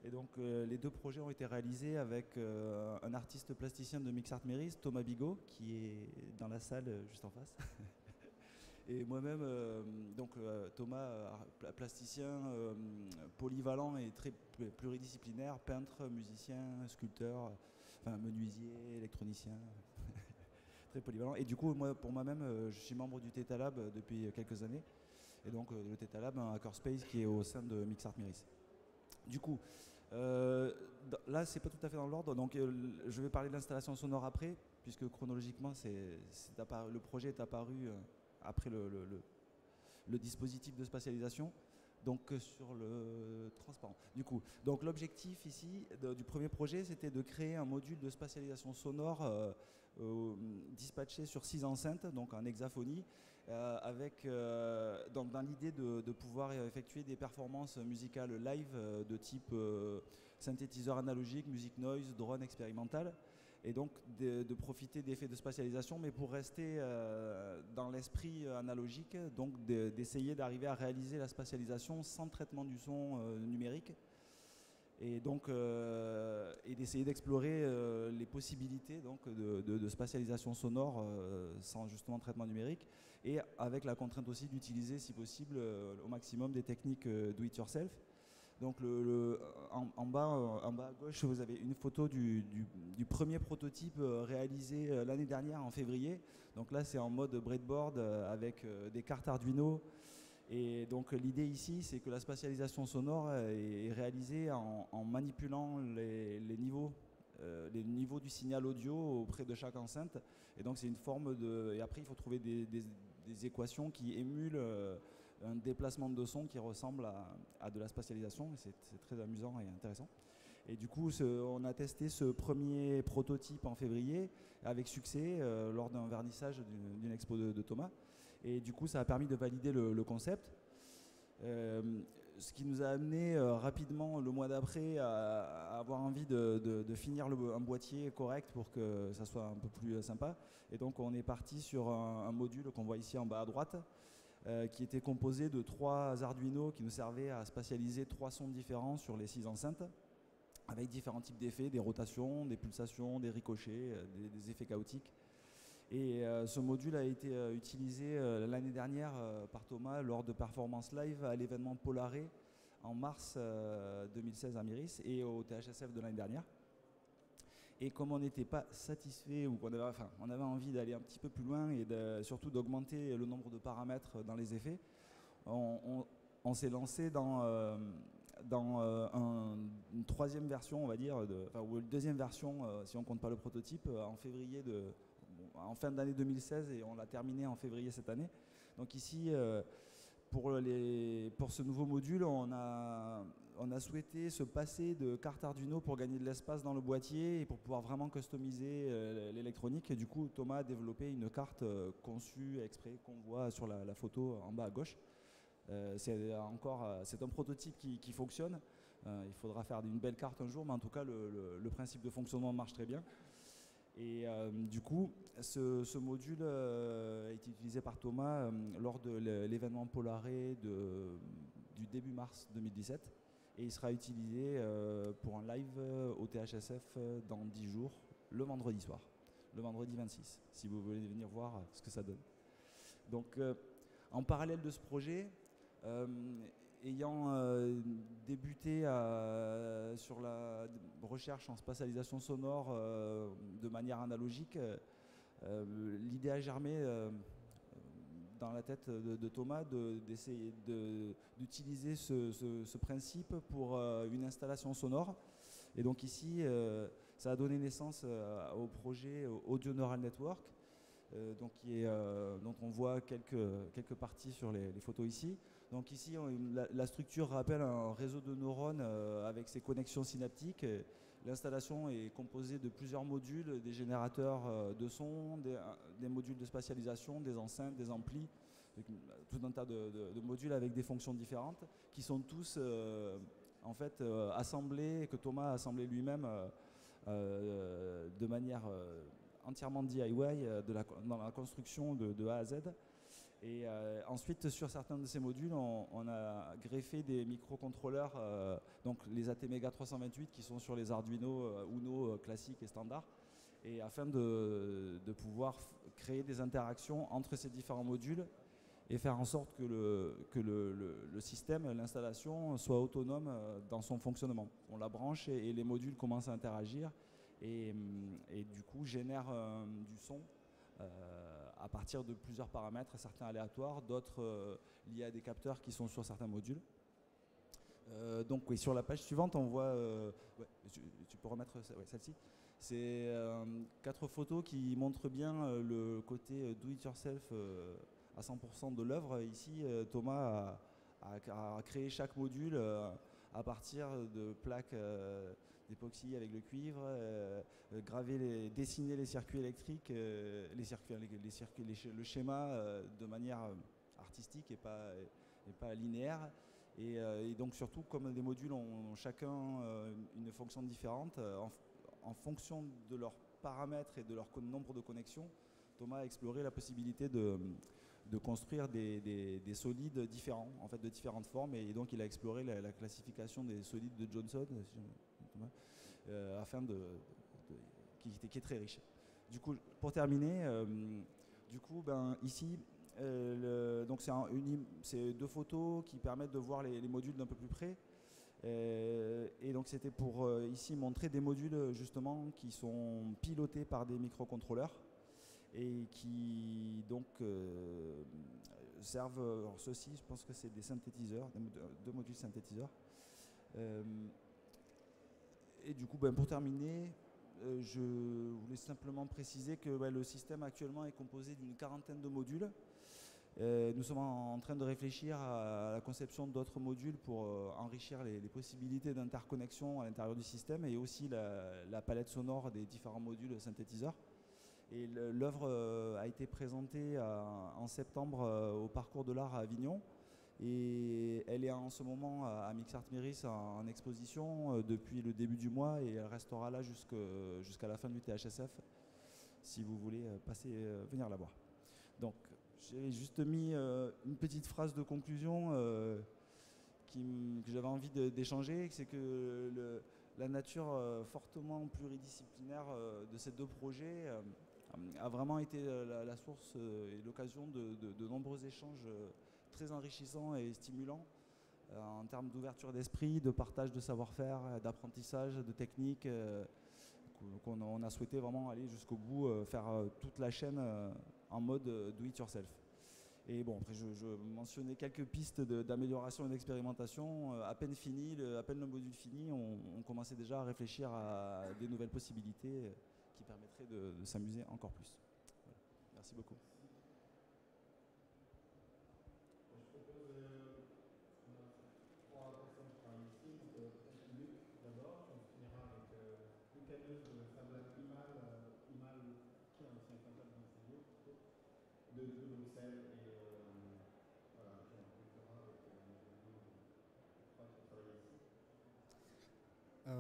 Et donc les 2 projets ont été réalisés avec un artiste plasticien de Mixart Meris, Thomas Bigot, qui est dans la salle juste en face. Et moi-même, Thomas, plasticien polyvalent et très pluridisciplinaire, peintre, musicien, sculpteur, enfin menuisier, électronicien. Très polyvalent. Et du coup, pour moi-même, je suis membre du Theta Lab depuis quelques années. Et donc, le Theta Lab, un hackerspace qui est au sein de Mixart Meris. Du coup, là, c'est pas tout à fait dans l'ordre. Donc, je vais parler de l'installation sonore après, puisque chronologiquement, le projet est apparu après le dispositif de spatialisation. Donc sur le transparent. Du coup, donc l'objectif ici du premier projet, c'était de créer un module de spatialisation sonore dispatché sur 6 enceintes, donc en hexaphonie, donc dans l'idée de pouvoir effectuer des performances musicales live de type synthétiseur analogique, musique noise, drone expérimental. Et donc de profiter d'effets de spatialisation, mais pour rester dans l'esprit analogique, donc d'essayer d'arriver à réaliser la spatialisation sans traitement du son numérique, et donc d'essayer d'explorer les possibilités donc de spatialisation sonore sans justement traitement numérique, et avec la contrainte aussi d'utiliser, si possible, au maximum des techniques do it yourself. Donc en bas à gauche, vous avez une photo du premier prototype réalisé l'année dernière en février. Donc là, c'est en mode breadboard avec des cartes Arduino. Et donc l'idée ici, c'est que la spatialisation sonore est réalisée en manipulant les niveaux du signal audio auprès de chaque enceinte. Et donc c'est une forme de... Et après, il faut trouver des équations qui émulent un déplacement de son qui ressemble à de la spatialisation. C'est très amusant et intéressant. Et du coup, on a testé ce premier prototype en février avec succès lors d'un vernissage d'une expo de Thomas. Et du coup, ça a permis de valider le concept. Ce qui nous a amené rapidement le mois d'après à avoir envie de finir un boîtier correct pour que ça soit un peu plus sympa. Et donc, on est parti sur un module qu'on voit ici en bas à droite, qui était composé de 3 Arduino qui nous servaient à spatialiser 3 sons différents sur les 6 enceintes, avec différents types d'effets, des rotations, des pulsations, des ricochets, des effets chaotiques. Et ce module a été utilisé l'année dernière par Thomas lors de performances live à l'événement Polaré en mars 2016 à Miris et au THSF de l'année dernière. Et comme on n'était pas satisfait ou on avait envie d'aller un petit peu plus loin et surtout d'augmenter le nombre de paramètres dans les effets, on s'est lancé dans une troisième version, on va dire, ou une deuxième version, si on ne compte pas le prototype, en fin d'année 2016, et on l'a terminé en février cette année. Donc ici, pour ce nouveau module, on a souhaité se passer de carte Arduino pour gagner de l'espace dans le boîtier et pour pouvoir vraiment customiser l'électronique. Et du coup, Thomas a développé une carte conçue exprès qu'on voit sur la photo en bas à gauche. C'est un prototype qui fonctionne. Il faudra faire une belle carte un jour, mais en tout cas, le principe de fonctionnement marche très bien. Et du coup, ce module a été utilisé par Thomas lors de l'événement Polaré du début mars 2017. Et il sera utilisé pour un live au THSF dans 10 jours, le vendredi soir, le vendredi 26, si vous voulez venir voir ce que ça donne. Donc, en parallèle de ce projet, ayant débuté sur la recherche en spatialisation sonore de manière analogique, l'idée a germé dans la tête de Thomas d'essayer d'utiliser ce principe pour une installation sonore. Et donc ici, ça a donné naissance au projet Audio Neural Network, dont on voit quelques parties sur les photos ici. Donc ici, la structure rappelle un réseau de neurones avec ses connexions synaptiques. L'installation est composée de plusieurs modules, des générateurs de son, des modules de spatialisation, des enceintes, des amplis, tout un tas de modules avec des fonctions différentes qui sont tous en fait assemblés, que Thomas a assemblés lui-même de manière entièrement DIY dans la construction de A à Z. Et ensuite, sur certains de ces modules, on a greffé des microcontrôleurs, donc les ATmega 328 qui sont sur les Arduino Uno classiques et standards, et afin de pouvoir créer des interactions entre ces différents modules et faire en sorte que le système, l'installation, soit autonome dans son fonctionnement. On la branche et les modules commencent à interagir et du coup génèrent du son à partir de plusieurs paramètres, certains aléatoires, d'autres liés à des capteurs qui sont sur certains modules. Donc oui, sur la page suivante, on voit, tu peux remettre celle-ci. C'est 4 photos qui montrent bien le côté do-it-yourself à 100% de l'œuvre. Ici, Thomas a créé chaque module à partir de plaques d'époxy avec le cuivre, dessiner les circuits électriques, le schéma de manière artistique et pas linéaire. Et donc surtout, comme les modules ont chacun une fonction différente, en fonction de leurs paramètres et de leur nombre de connexions, Thomas a exploré la possibilité de construire des solides différents, en fait de différentes formes, et donc il a exploré la classification des solides de Johnson, qui est très riche. Du coup, pour terminer, ici, donc c'est 2 photos qui permettent de voir les modules d'un peu plus près. Et donc c'était pour ici montrer des modules justement qui sont pilotés par des microcontrôleurs et qui donc servent, alors ceux-ci je pense que c'est des synthétiseurs, 2 modules synthétiseurs. Et du coup, pour terminer, je voulais simplement préciser que le système actuellement est composé d'une 40aine de modules. Nous sommes en train de réfléchir à la conception d'autres modules pour enrichir les possibilités d'interconnexion à l'intérieur du système et aussi la palette sonore des différents modules synthétiseurs. Et l'œuvre a été présentée en septembre au Parcours de l'Art à Avignon. Et elle est en ce moment à Mixart Meris en exposition depuis le début du mois et elle restera là jusqu'à la fin du THSF si vous voulez venir la voir. Donc j'ai juste mis une petite phrase de conclusion que j'avais envie d'échanger, c'est que la nature fortement pluridisciplinaire de ces 2 projets a vraiment été la source et l'occasion de nombreux échanges très enrichissant et stimulant en termes d'ouverture d'esprit, de partage de savoir-faire, d'apprentissage, de techniques Donc on a souhaité vraiment aller jusqu'au bout, faire toute la chaîne en mode do it yourself. Et bon, après je mentionnais quelques pistes d'amélioration et d'expérimentation. À peine le module fini, on commençait déjà à réfléchir à des nouvelles possibilités qui permettraient de s'amuser encore plus. Voilà. Merci beaucoup.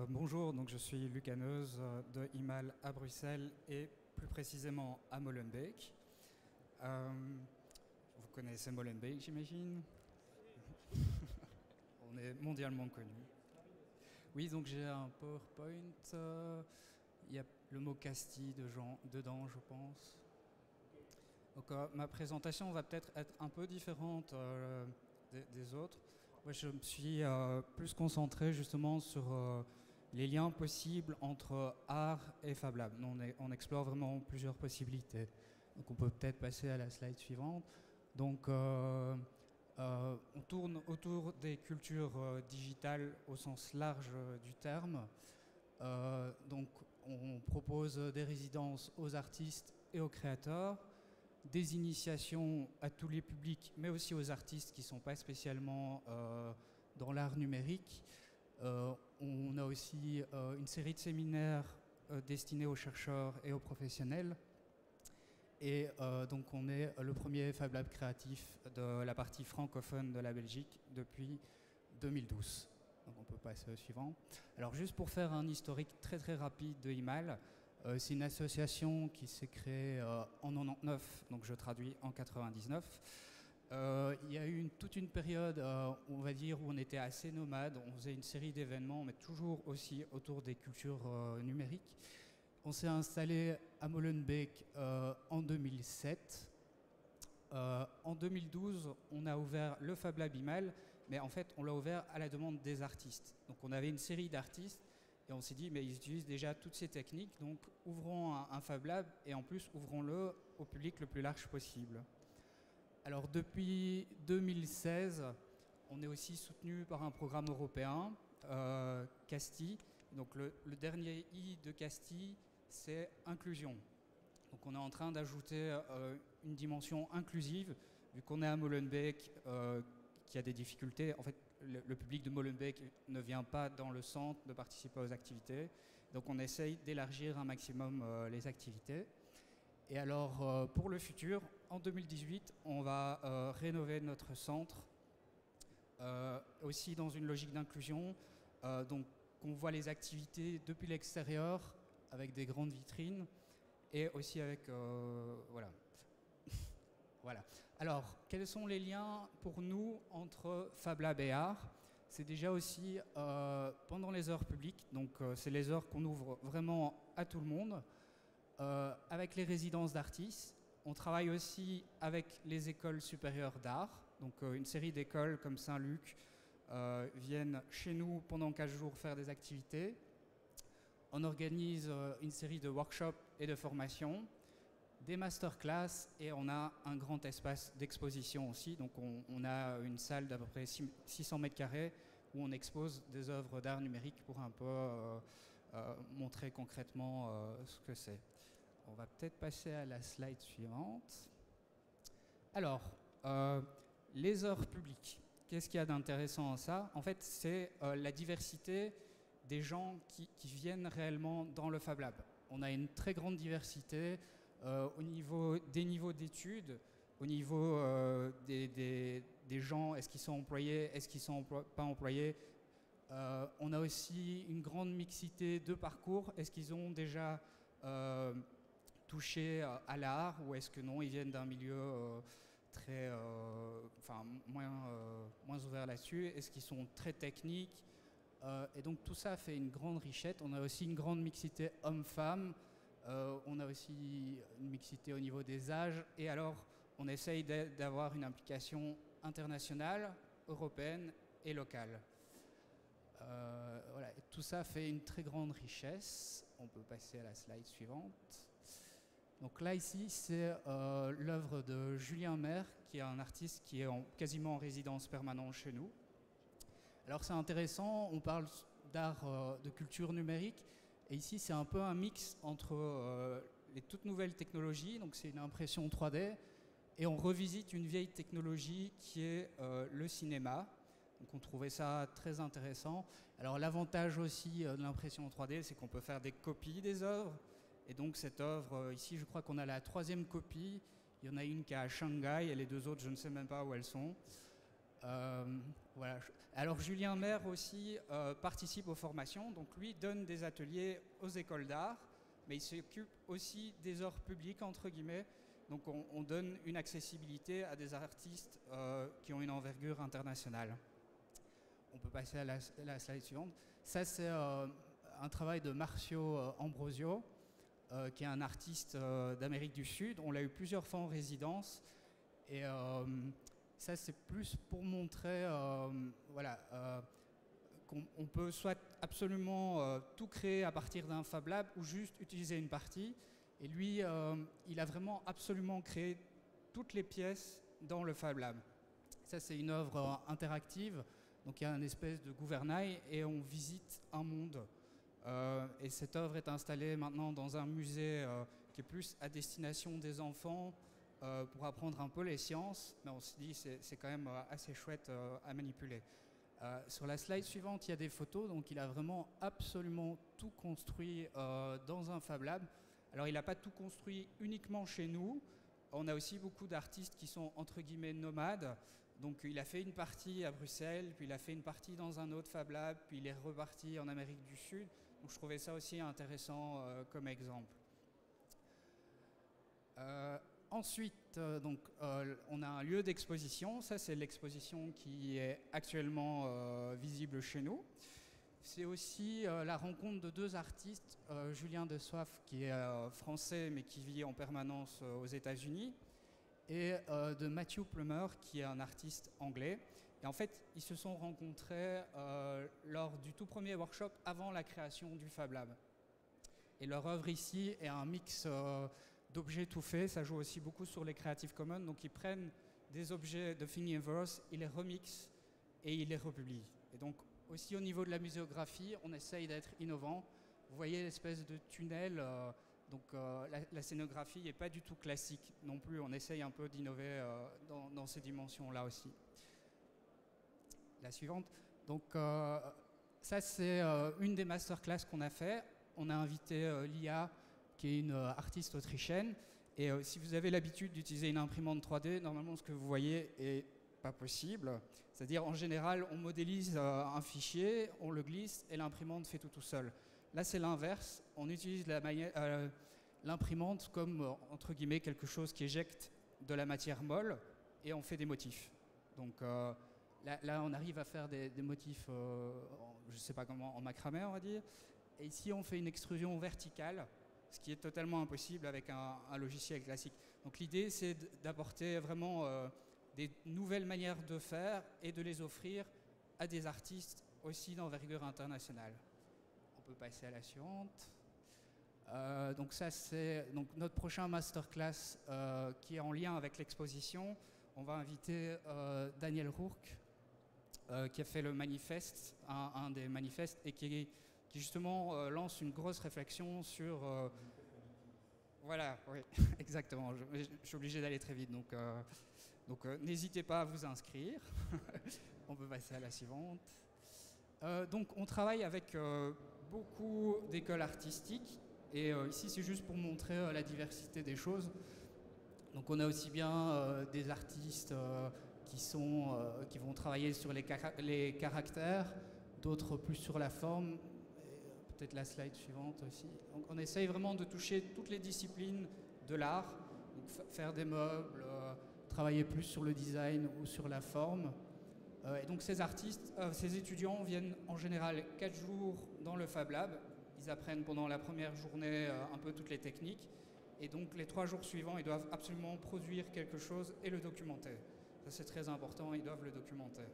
Bonjour, donc je suis Luc Haneuse de IMAL à Bruxelles et plus précisément à Molenbeek. Vous connaissez Molenbeek, j'imagine? On est mondialement connu. Oui, donc j'ai un PowerPoint. Il y a le mot Casti dedans, je pense. Donc ma présentation va peut-être être un peu différente des autres. Moi, je me suis plus concentré justement sur les liens possibles entre art et Fab Lab. On explore vraiment plusieurs possibilités. Donc on peut peut-être passer à la slide suivante. Donc on tourne autour des cultures digitales au sens large du terme. Donc on propose des résidences aux artistes et aux créateurs, des initiations à tous les publics, mais aussi aux artistes qui ne sont pas spécialement dans l'art numérique. On a aussi une série de séminaires destinés aux chercheurs et aux professionnels. Et donc on est le premier Fab Lab créatif de la partie francophone de la Belgique depuis 2012. Donc on peut passer au suivant. Alors juste pour faire un historique très très rapide de IMAL, c'est une association qui s'est créée en 99, donc je traduis en 99. Il y a eu toute une période, on va dire, où on était assez nomade. On faisait une série d'événements, mais toujours aussi autour des cultures numériques. On s'est installé à Molenbeek en 2007. En 2012, on a ouvert le Fab Lab IMAL, mais en fait, on l'a ouvert à la demande des artistes. Donc on avait une série d'artistes et on s'est dit, mais ils utilisent déjà toutes ces techniques, donc ouvrons un Fab Lab et en plus, ouvrons-le au public le plus large possible. Alors depuis 2016, on est aussi soutenu par un programme européen, CASTI. Donc le dernier I de CASTI, c'est inclusion. Donc on est en train d'ajouter une dimension inclusive, vu qu'on est à Molenbeek, qui a des difficultés. En fait, le public de Molenbeek ne vient pas dans le centre de participer aux activités. Donc on essaye d'élargir un maximum les activités. Et alors, pour le futur, en 2018, on va rénover notre centre, aussi dans une logique d'inclusion. Donc on voit les activités depuis l'extérieur, avec des grandes vitrines, et aussi avec... voilà. Voilà. Alors, quels sont les liens pour nous entre Fab Lab et art? C'est déjà aussi pendant les heures publiques, donc c'est les heures qu'on ouvre vraiment à tout le monde, avec les résidences d'artistes. On travaille aussi avec les écoles supérieures d'art, donc une série d'écoles comme Saint-Luc viennent chez nous pendant 15 jours faire des activités. On organise une série de workshops et de formations, des masterclass, et on a un grand espace d'exposition aussi. Donc on a une salle d'à peu près 600 mètres carrés où on expose des œuvres d'art numérique pour un peu montrer concrètement ce que c'est. On va peut-être passer à la slide suivante. Alors, les heures publiques. Qu'est-ce qu'il y a d'intéressant en ça? En fait, c'est la diversité des gens qui viennent réellement dans le Fab Lab. On a une très grande diversité au niveau des niveaux d'études, au niveau des gens, est-ce qu'ils sont employés, est-ce qu'ils ne sont pas employés. On a aussi une grande mixité de parcours. Est-ce qu'ils ont déjà touché à l'art ou est-ce que non, ils viennent d'un milieu très, moins ouvert là-dessus. Est-ce qu'ils sont très techniques? Et donc tout ça fait une grande richesse. On a aussi une grande mixité hommes-femmes. On a aussi une mixité au niveau des âges. Et alors, on essaye d'avoir une implication internationale, européenne et locale. Voilà. Et tout ça fait une très grande richesse. On peut passer à la slide suivante. Donc là, ici, c'est l'œuvre de Julien Maire, qui est un artiste qui est quasiment en résidence permanente chez nous. Alors c'est intéressant, on parle d'art de culture numérique, et ici c'est un peu un mix entre les toutes nouvelles technologies, donc c'est une impression 3D, et on revisite une vieille technologie qui est le cinéma. Donc on trouvait ça très intéressant. Alors l'avantage aussi de l'impression 3D, c'est qu'on peut faire des copies des œuvres. Et donc cette œuvre, ici je crois qu'on a la 3e copie. Il y en a une qui est à Shanghai et les 2 autres, je ne sais même pas où elles sont. Voilà. Alors Julien Maire aussi participe aux formations. Donc lui donne des ateliers aux écoles d'art, mais il s'occupe aussi des arts publics, entre guillemets. Donc on donne une accessibilité à des artistes qui ont une envergure internationale. On peut passer à la slide suivante. Ça, c'est un travail de Marcio Ambrosio, qui est un artiste d'Amérique du Sud. On l'a eu plusieurs fois en résidence. Et ça, c'est plus pour montrer qu'on peut soit absolument tout créer à partir d'un Fab Lab ou juste utiliser une partie. Et lui, il a vraiment absolument créé toutes les pièces dans le Fab Lab. Ça, c'est une œuvre interactive. Donc il y a une espèce de gouvernail et on visite un monde. Et cette œuvre est installée maintenant dans un musée qui est plus à destination des enfants pour apprendre un peu les sciences. Mais on se dit que c'est quand même assez chouette à manipuler. Sur la slide suivante, il y a des photos. Donc il a vraiment absolument tout construit dans un Fab Lab. Alors il n'a pas tout construit uniquement chez nous. On a aussi beaucoup d'artistes qui sont entre guillemets nomades. Donc il a fait une partie à Bruxelles, puis il a fait une partie dans un autre Fab Lab, puis il est reparti en Amérique du Sud. Donc je trouvais ça aussi intéressant comme exemple. Ensuite, on a un lieu d'exposition. Ça, c'est l'exposition qui est actuellement visible chez nous. C'est aussi la rencontre de 2 artistes, Julien De Soif, qui est français mais qui vit en permanence aux États-Unis, et de Matthew Plummer, qui est un artiste anglais. Et en fait, ils se sont rencontrés lors du tout premier workshop avant la création du Fab Lab. Et leur œuvre ici est un mix d'objets tout faits. Ça joue aussi beaucoup sur les Creative Commons. Donc ils prennent des objets de Thingiverse, ils les remixent et ils les republient. Et donc aussi au niveau de la muséographie, on essaye d'être innovant. Vous voyez l'espèce de tunnel. La scénographie n'est pas du tout classique non plus. On essaye un peu d'innover dans ces dimensions-là aussi. La suivante. Donc, ça, c'est une des masterclass qu'on a fait. On a invité Lia, qui est une artiste autrichienne. Et si vous avez l'habitude d'utiliser une imprimante 3D, normalement, ce que vous voyez est pas possible. C'est-à-dire, en général, on modélise un fichier, on le glisse et l'imprimante fait tout seul. Là, c'est l'inverse. On utilise l'imprimante comme, entre guillemets, quelque chose qui éjecte de la matière molle et on fait des motifs. Donc là, on arrive à faire des motifs, je ne sais pas comment, en macramé, on va dire. Et ici, on fait une extrusion verticale, ce qui est totalement impossible avec un logiciel classique. Donc l'idée, c'est d'apporter vraiment des nouvelles manières de faire et de les offrir à des artistes aussi d'envergure internationale. On peut passer à la suivante. Donc ça, c'est notre prochain masterclass qui est en lien avec l'exposition. On va inviter Daniel Rourke, qui a fait le manifeste, un des manifestes, et qui justement lance une grosse réflexion sur... voilà, oui, exactement. Je suis obligé d'aller très vite, donc n'hésitez pas à vous inscrire. On peut passer à la suivante. Donc on travaille avec beaucoup d'écoles artistiques. Et ici, c'est juste pour montrer la diversité des choses. Donc on a aussi bien des artistes qui vont travailler sur les caractères, d'autres plus sur la forme. Peut-être la slide suivante aussi. Donc on essaye vraiment de toucher toutes les disciplines de l'art, faire des meubles, travailler plus sur le design ou sur la forme. Et donc ces étudiants viennent en général 4 jours dans le Fab Lab. Ils apprennent pendant la première journée un peu toutes les techniques. Et donc les 3 jours suivants, ils doivent absolument produire quelque chose et le documenter. Ça, c'est très important, ils doivent le documenter.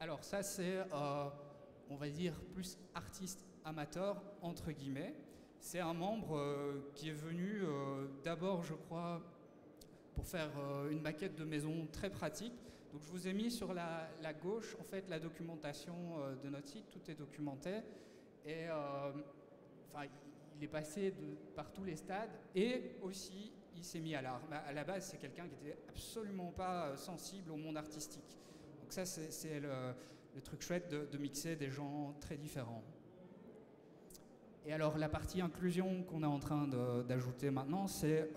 Alors ça, c'est... on va dire, plus artiste amateur, entre guillemets. C'est un membre qui est venu d'abord, je crois, pour faire une maquette de maison très pratique. Donc je vous ai mis sur la gauche, en fait, la documentation de notre site, tout est documenté. Et il est passé par tous les stades et aussi il s'est mis à l'art. À la base, c'est quelqu'un qui n'était absolument pas sensible au monde artistique. Donc ça, c'est le truc chouette de mixer des gens très différents. Et alors, la partie inclusion qu'on est en train d'ajouter maintenant, c'est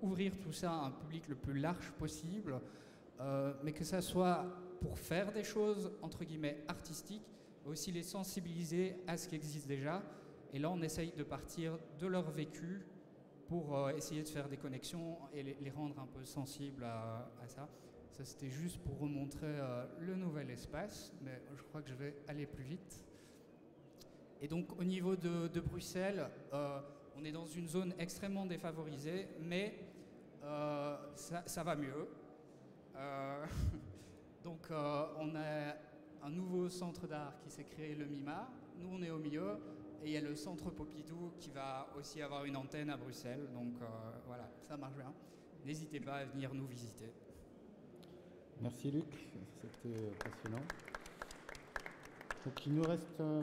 ouvrir tout ça à un public le plus large possible, mais que ça soit pour faire des choses, entre guillemets, artistiques, mais aussi les sensibiliser à ce qui existe déjà. Et là, on essaye de partir de leur vécu pour essayer de faire des connexions et les rendre un peu sensibles à ça. Ça, c'était juste pour remontrer le nouvel espace, mais je crois que je vais aller plus vite. Et donc, au niveau de Bruxelles, on est dans une zone extrêmement défavorisée, mais ça va mieux. Donc, on a un nouveau centre d'art qui s'est créé, le MIMA. Nous, on est au milieu. Et il y a le centre Pompidou qui va aussi avoir une antenne à Bruxelles. Donc, voilà, ça marche bien. N'hésitez pas à venir nous visiter. Merci Luc, c'était passionnant. Donc, il nous reste un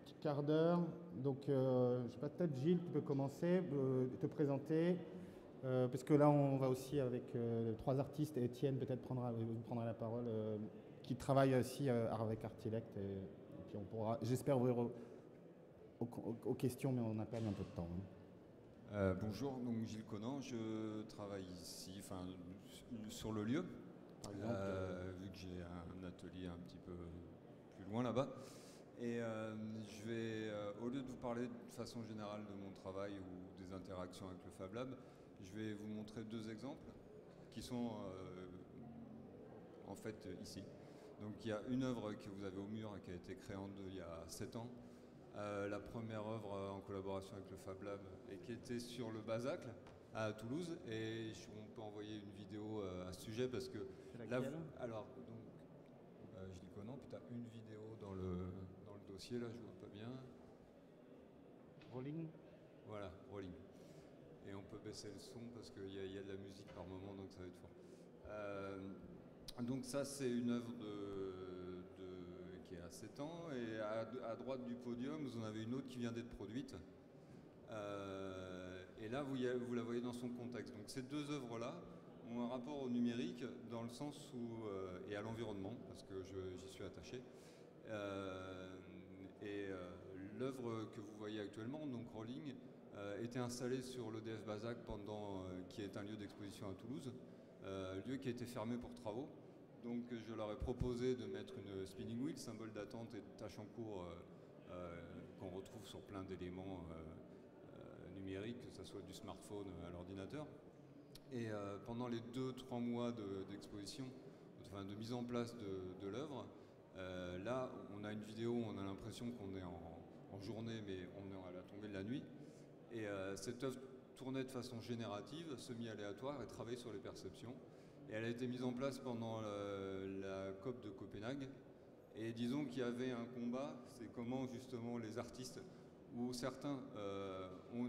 petit quart d'heure. Donc, je sais pas, peut-être Gilles, tu peux commencer, te présenter. Parce que là, on va aussi avec 3 artistes, et Étienne peut-être prendra la parole, qui travaille aussi avec Artilect. Et puis on pourra, j'espère, ouvrir aux questions, mais on a perdu un peu de temps. Bonjour, donc Gilles Conan, je travaille ici, sur le lieu, par exemple, vu que j'ai un atelier un petit peu plus loin là-bas. Et je vais, au lieu de vous parler de façon générale de mon travail ou des interactions avec le Fab Lab, je vais vous montrer 2 exemples qui sont en fait ici. Donc il y a une œuvre que vous avez au mur qui a été créée il y a 7 ans. La première œuvre en collaboration avec le Fab Lab et qui était sur le Basacle à Toulouse. Et on peut envoyer une vidéo à ce sujet parce que là, alors donc Gilles Conan, puis tu as une vidéo dans le dossier là, je vois pas bien. Rolling. Voilà, rolling. Et on peut baisser le son parce qu'il y a de la musique par moment, donc ça va être fort. Donc ça, c'est une œuvre qui est à 7 ans. Et à droite du podium, vous en avez une autre qui vient d'être produite. Et là, vous la voyez dans son contexte. Donc ces 2 œuvres-là ont un rapport au numérique dans le sens où, et à l'environnement, parce que j'y suis attaché. L'œuvre que vous voyez actuellement, donc Rolling, était installé sur l'EDF Basac qui est un lieu d'exposition à Toulouse, lieu qui a été fermé pour travaux. Donc je leur ai proposé de mettre une spinning wheel, symbole d'attente et de tâche en cours qu'on retrouve sur plein d'éléments numériques, que ce soit du smartphone à l'ordinateur. Et pendant les 2-3 mois d'exposition, de mise en place de l'œuvre, là on a une vidéo où on a l'impression qu'on est en journée, mais on est à la tombée de la nuit. Et cette œuvre tournait de façon générative, semi-aléatoire et travaillait sur les perceptions. Et elle a été mise en place pendant la COP de Copenhague. Et disons qu'il y avait un combat, c'est comment justement les artistes, où certains ont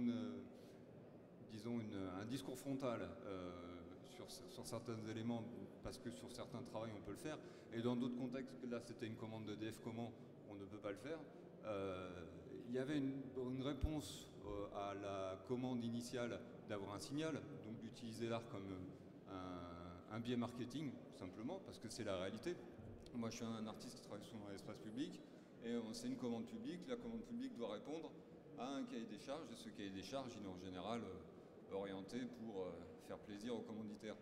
un discours frontal sur certains éléments, parce que sur certains travaux on peut le faire, et dans d'autres contextes, là c'était une commande d'EDF, comment on ne peut pas le faire. Il y avait une réponse à la commande initiale d'avoir un signal, donc d'utiliser l'art comme un biais marketing, tout simplement, parce que c'est la réalité. Moi, je suis un artiste qui travaille souvent dans l'espace public, et c'est une commande publique. La commande publique doit répondre à un cahier des charges, et ce cahier des charges, il est en général orienté pour faire plaisir aux commanditaires.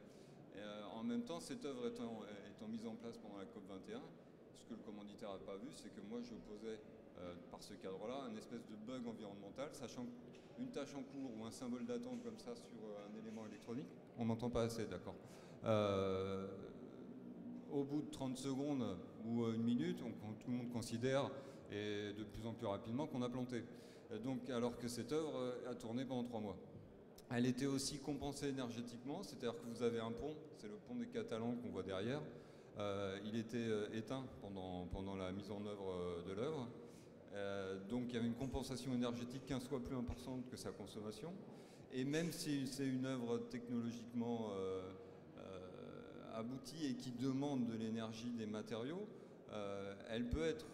Et, en même temps, cette œuvre étant mise en place pendant la COP 21, ce que le commanditaire n'a pas vu, c'est que moi, je posais par ce cadre-là un espèce de bug environnemental, sachant qu'une tâche en cours ou un symbole d'attente comme ça sur un élément électronique, on n'entend pas assez, d'accord. Au bout de 30 secondes ou une minute, tout le monde considère, et de plus en plus rapidement, qu'on a planté. Donc, alors que cette œuvre a tourné pendant 3 mois. Elle était aussi compensée énergétiquement, c'est-à-dire que vous avez un pont, c'est le pont des Catalans qu'on voit derrière, il était éteint pendant la mise en œuvre de l'œuvre. Donc il y avait une compensation énergétique 15 fois plus importante que sa consommation. Et même si c'est une œuvre technologiquement aboutie et qui demande de l'énergie, des matériaux, elle peut être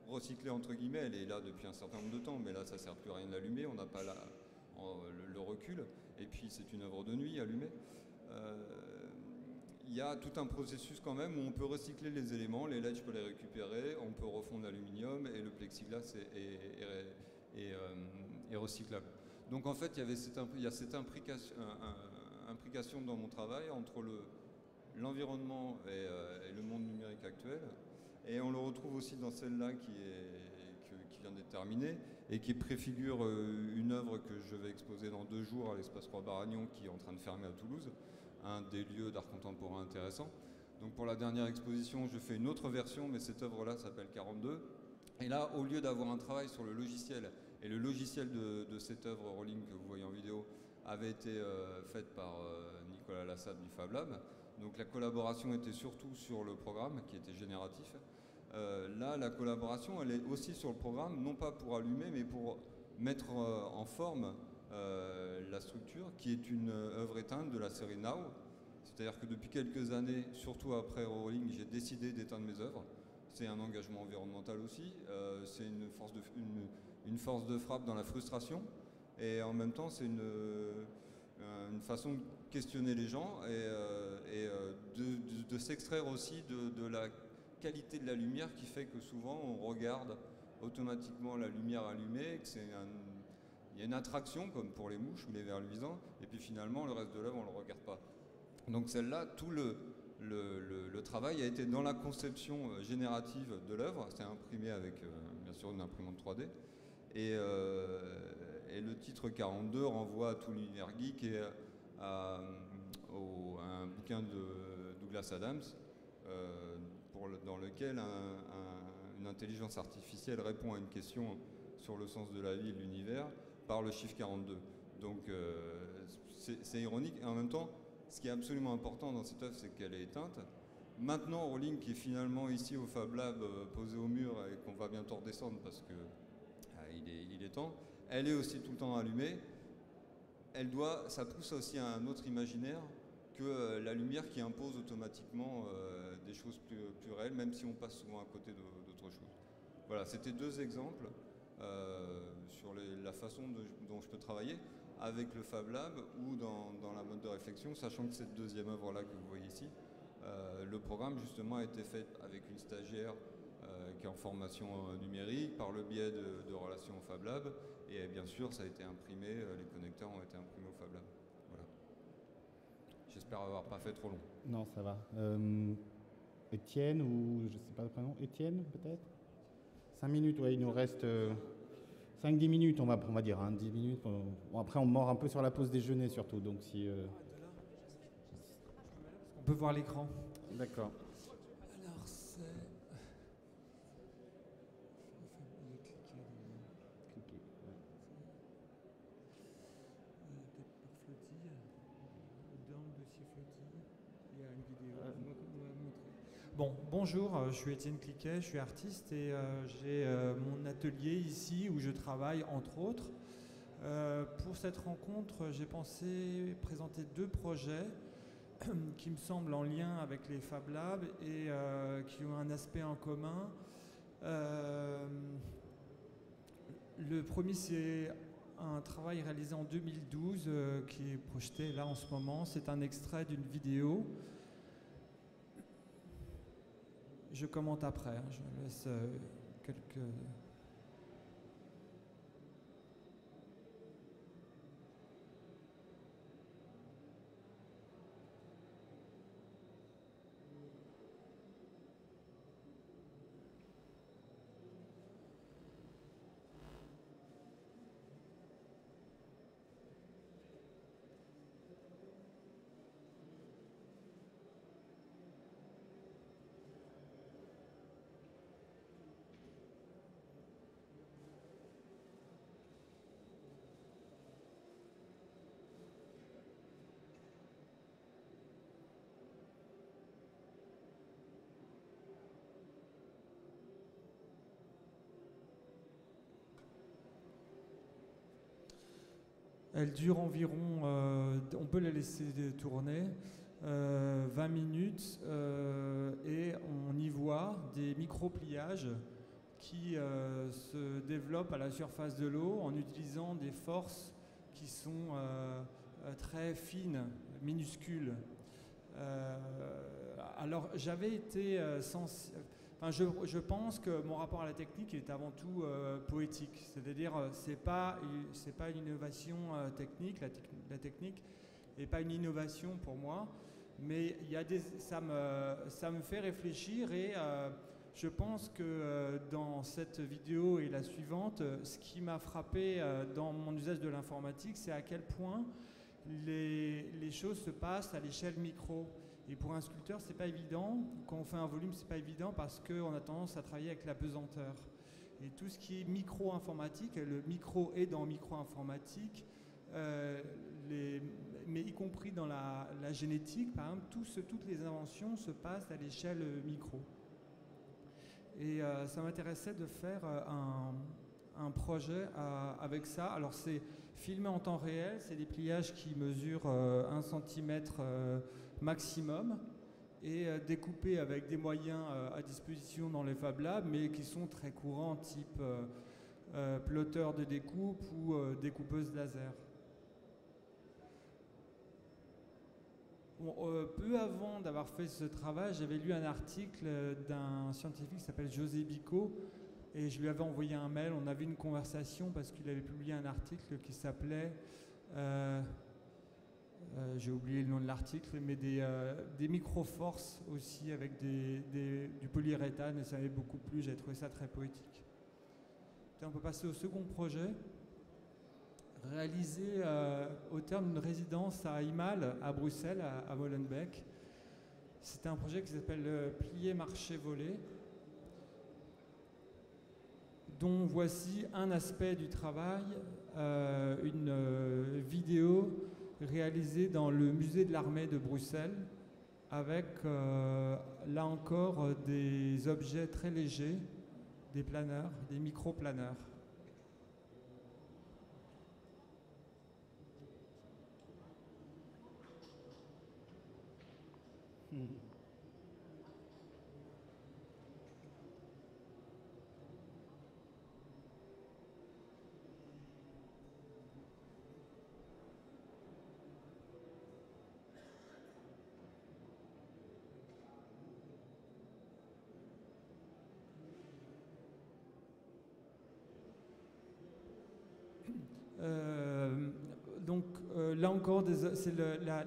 recyclée entre guillemets. Elle est là depuis un certain nombre de temps, mais là ça ne sert plus à rien de l'allumer, on n'a pas le recul. Et puis c'est une œuvre de nuit allumée. Il y a tout un processus quand même où on peut recycler les éléments, les LED je peux les récupérer, on peut refondre l'aluminium et le plexiglas est recyclable. Donc en fait il y a cette implication dans mon travail entre l'environnement et le monde numérique actuel, et on le retrouve aussi dans celle-là qui vient d'être terminée et qui préfigure une œuvre que je vais exposer dans 2 jours à l'Espace Roi Baragnon qui est en train de fermer à Toulouse, un des lieux d'art contemporain intéressants. Donc pour la dernière exposition, je fais une autre version, mais cette œuvre-là s'appelle 42. Et là, au lieu d'avoir un travail sur le logiciel, et le logiciel de cette œuvre Rolling que vous voyez en vidéo avait été faite par Nicolas Lassade du Fab Lab. Donc la collaboration était surtout sur le programme, qui était génératif. Là, la collaboration, elle est aussi sur le programme, non pas pour allumer, mais pour mettre en forme la structure, qui est une œuvre éteinte de la série Now. C'est-à-dire que depuis quelques années, surtout après Rolling, j'ai décidé d'éteindre mes œuvres. C'est un engagement environnemental aussi, c'est une force de frappe dans la frustration, et en même temps c'est une façon de questionner les gens et de s'extraire aussi de la qualité de la lumière qui fait que souvent on regarde automatiquement la lumière allumée, que il y a une attraction comme pour les mouches ou les vers luisants, et puis finalement le reste de l'œuvre on ne le regarde pas. Donc celle-là, tout le travail a été dans la conception générative de l'œuvre. C'est imprimé avec bien sûr une imprimante 3D, et le titre 42 renvoie à tout l'univers geek et à un bouquin de Douglas Adams dans lequel une intelligence artificielle répond à une question sur le sens de la vie et de l'univers par le chiffre 42. Donc c'est ironique, et en même temps ce qui est absolument important dans cette œuvre, c'est qu'elle est éteinte. Maintenant, Rolling, qui est finalement ici au Fab Lab, posé au mur, et qu'on va bientôt redescendre parce que il est temps, elle est aussi tout le temps allumée. Ça pousse aussi à un autre imaginaire que la lumière qui impose automatiquement des choses plus réelles, même si on passe souvent à côté d'autres choses. Voilà, c'était 2 exemples sur la façon dont je peux travailler avec le Fab Lab ou dans la mode de réflexion, sachant que cette deuxième œuvre-là que vous voyez ici, le programme justement a été fait avec une stagiaire qui est en formation numérique par le biais de relations au Fab Lab, et bien sûr ça a été imprimé, les connecteurs ont été imprimés au Fab Lab. Voilà. J'espère avoir pas fait trop long. Non, ça va. Étienne, ou je ne sais pas le prénom, Étienne peut-être 5 minutes, oui, il nous reste 5-10 minutes, on va dire, hein, 10 minutes. Bon, après, on mord un peu sur la pause déjeuner surtout, donc si... On peut voir l'écran. D'accord. Alors, c'est... Bon, bonjour, je suis Étienne Cliquet, je suis artiste et j'ai mon atelier ici où je travaille entre autres. Pour cette rencontre, j'ai pensé présenter 2 projets qui me semblent en lien avec les Fab Labs et qui ont un aspect en commun. Le premier, c'est un travail réalisé en 2012 qui est projeté là en ce moment. C'est un extrait d'une vidéo. Je commente après, je laisse quelques... Elle dure environ, on peut la laisser tourner, 20 minutes, et on y voit des micro-pliages qui se développent à la surface de l'eau en utilisant des forces qui sont très fines, minuscules. Alors j'avais été je pense que mon rapport à la technique est avant tout poétique, c'est-à-dire c'est pas une innovation technique, la technique n'est pas une innovation pour moi, mais ça me fait réfléchir et je pense que dans cette vidéo et la suivante, ce qui m'a frappé dans mon usage de l'informatique, c'est à quel point les choses se passent à l'échelle micro. Et pour un sculpteur, c'est pas évident. Quand on fait un volume, c'est pas évident parce qu'on a tendance à travailler avec la pesanteur. Et tout ce qui est micro-informatique, le micro est dans micro-informatique, mais y compris dans la génétique, par exemple, toutes les inventions se passent à l'échelle micro. Et ça m'intéressait de faire un projet avec ça. Alors c'est filmé en temps réel, c'est des pliages qui mesurent 1 cm maximum et découpés avec des moyens à disposition dans les Fab Labs, mais qui sont très courants, type plotter de découpe ou découpeuse laser. Bon, peu avant d'avoir fait ce travail, j'avais lu un article d'un scientifique qui s'appelle José Bico, et je lui avais envoyé un mail. On avait une conversation parce qu'il avait publié un article qui s'appelait, j'ai oublié le nom de l'article, mais des micro-forces aussi avec du polyuréthane, et ça m'avait beaucoup plu, j'avais trouvé ça très poétique. On peut passer au second projet, réalisé au terme d'une résidence à IMAL, à Bruxelles, à Molenbeek. C'était un projet qui s'appelle Plier, marcher, voler, dont voici un aspect du travail, une vidéo réalisée dans le musée de l'armée de Bruxelles, avec là encore des objets très légers, des planeurs, des micro-planeurs. Là encore,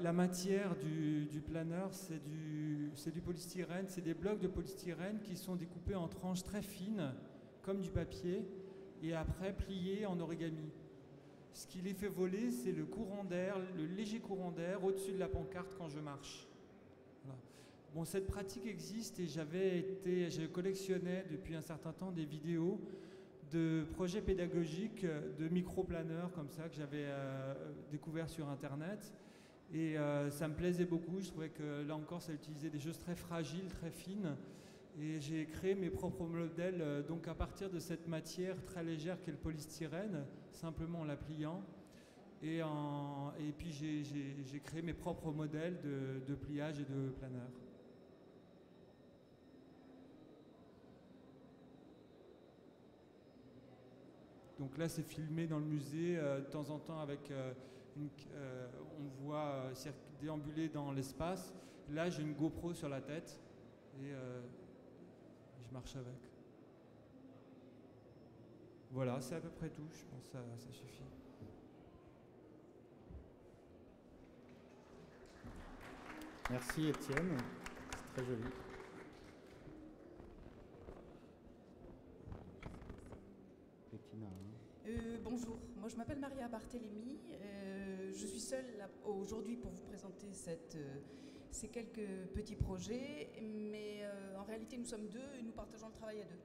la matière du planeur, c'est du polystyrène, c'est des blocs de polystyrène qui sont découpés en tranches très fines, comme du papier, et après pliés en origami. Ce qui les fait voler, c'est le courant d'air, le léger courant d'air au-dessus de la pancarte quand je marche. Voilà. Bon, cette pratique existe et je collectionnais depuis un certain temps des vidéos de projets pédagogiques de micro-planeurs comme ça que j'avais découvert sur internet, et ça me plaisait beaucoup. Je trouvais que là encore ça utilisait des choses très fragiles, très fines, et j'ai créé mes propres modèles donc à partir de cette matière très légère qu'est le polystyrène, simplement en la pliant, et puis j'ai créé mes propres modèles de pliage et de planeur. Donc là, c'est filmé dans le musée, de temps en temps avec on voit déambuler dans l'espace. Là, j'ai une GoPro sur la tête et je marche avec. Voilà, c'est à peu près tout. Je pense que ça suffit. Merci Étienne, c'est très joli. Bonjour, moi je m'appelle Maria Barthélémy, je suis seule aujourd'hui pour vous présenter ces quelques petits projets, mais en réalité nous sommes deux et nous partageons le travail à deux.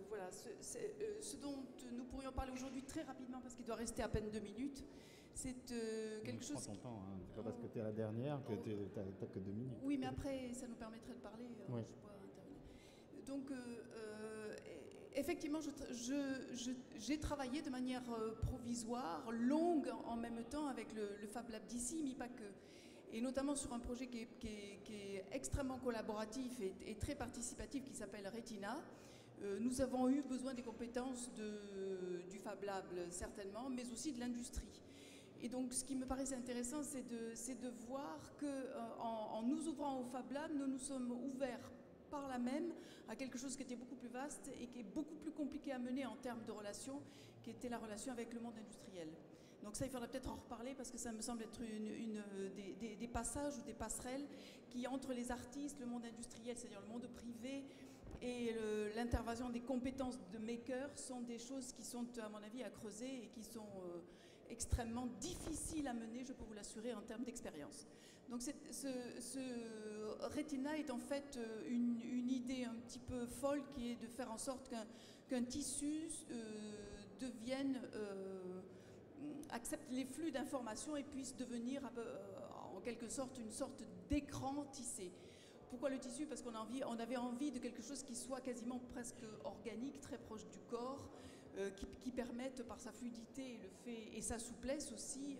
Voilà, ce dont nous pourrions parler aujourd'hui très rapidement, parce qu'il doit rester à peine 2 minutes, c'est quelque chose... Prends ton temps, hein. C'est pas parce que tu es la dernière que tu n'as que 2 minutes. Oui, mais après ça nous permettrait de parler, oui. je pourrais intervenir. Donc, effectivement, j'ai travaillé de manière provisoire, longue en même temps avec le Fab Lab d'ici, mais pas que. Et notamment sur un projet qui est extrêmement collaboratif et très participatif qui s'appelle Retina. Nous avons eu besoin des compétences du Fab Lab, certainement, mais aussi de l'industrie. Et donc, ce qui me paraissait intéressant, c'est de voir qu'en nous ouvrant au Fab Lab, nous nous sommes ouverts par là même à quelque chose qui était beaucoup plus vaste et qui est beaucoup plus compliqué à mener en termes de relations, qui était la relation avec le monde industriel. Donc ça, il faudra peut-être en reparler parce que ça me semble être des passages ou des passerelles qui, entre les artistes, le monde industriel, c'est-à-dire le monde privé, et l'intervention des compétences de makers sont des choses qui sont, à mon avis, à creuser et qui sont extrêmement difficiles à mener, je peux vous l'assurer, en termes d'expérience. Donc ce Retina est en fait une idée un petit peu folle qui est de faire en sorte qu'un tissu accepte les flux d'informations et puisse devenir en quelque sorte une sorte d'écran tissé. Pourquoi le tissu? Parce qu'on avait envie de quelque chose qui soit quasiment presque organique, très proche du corps, qui permette par sa fluidité et sa souplesse aussi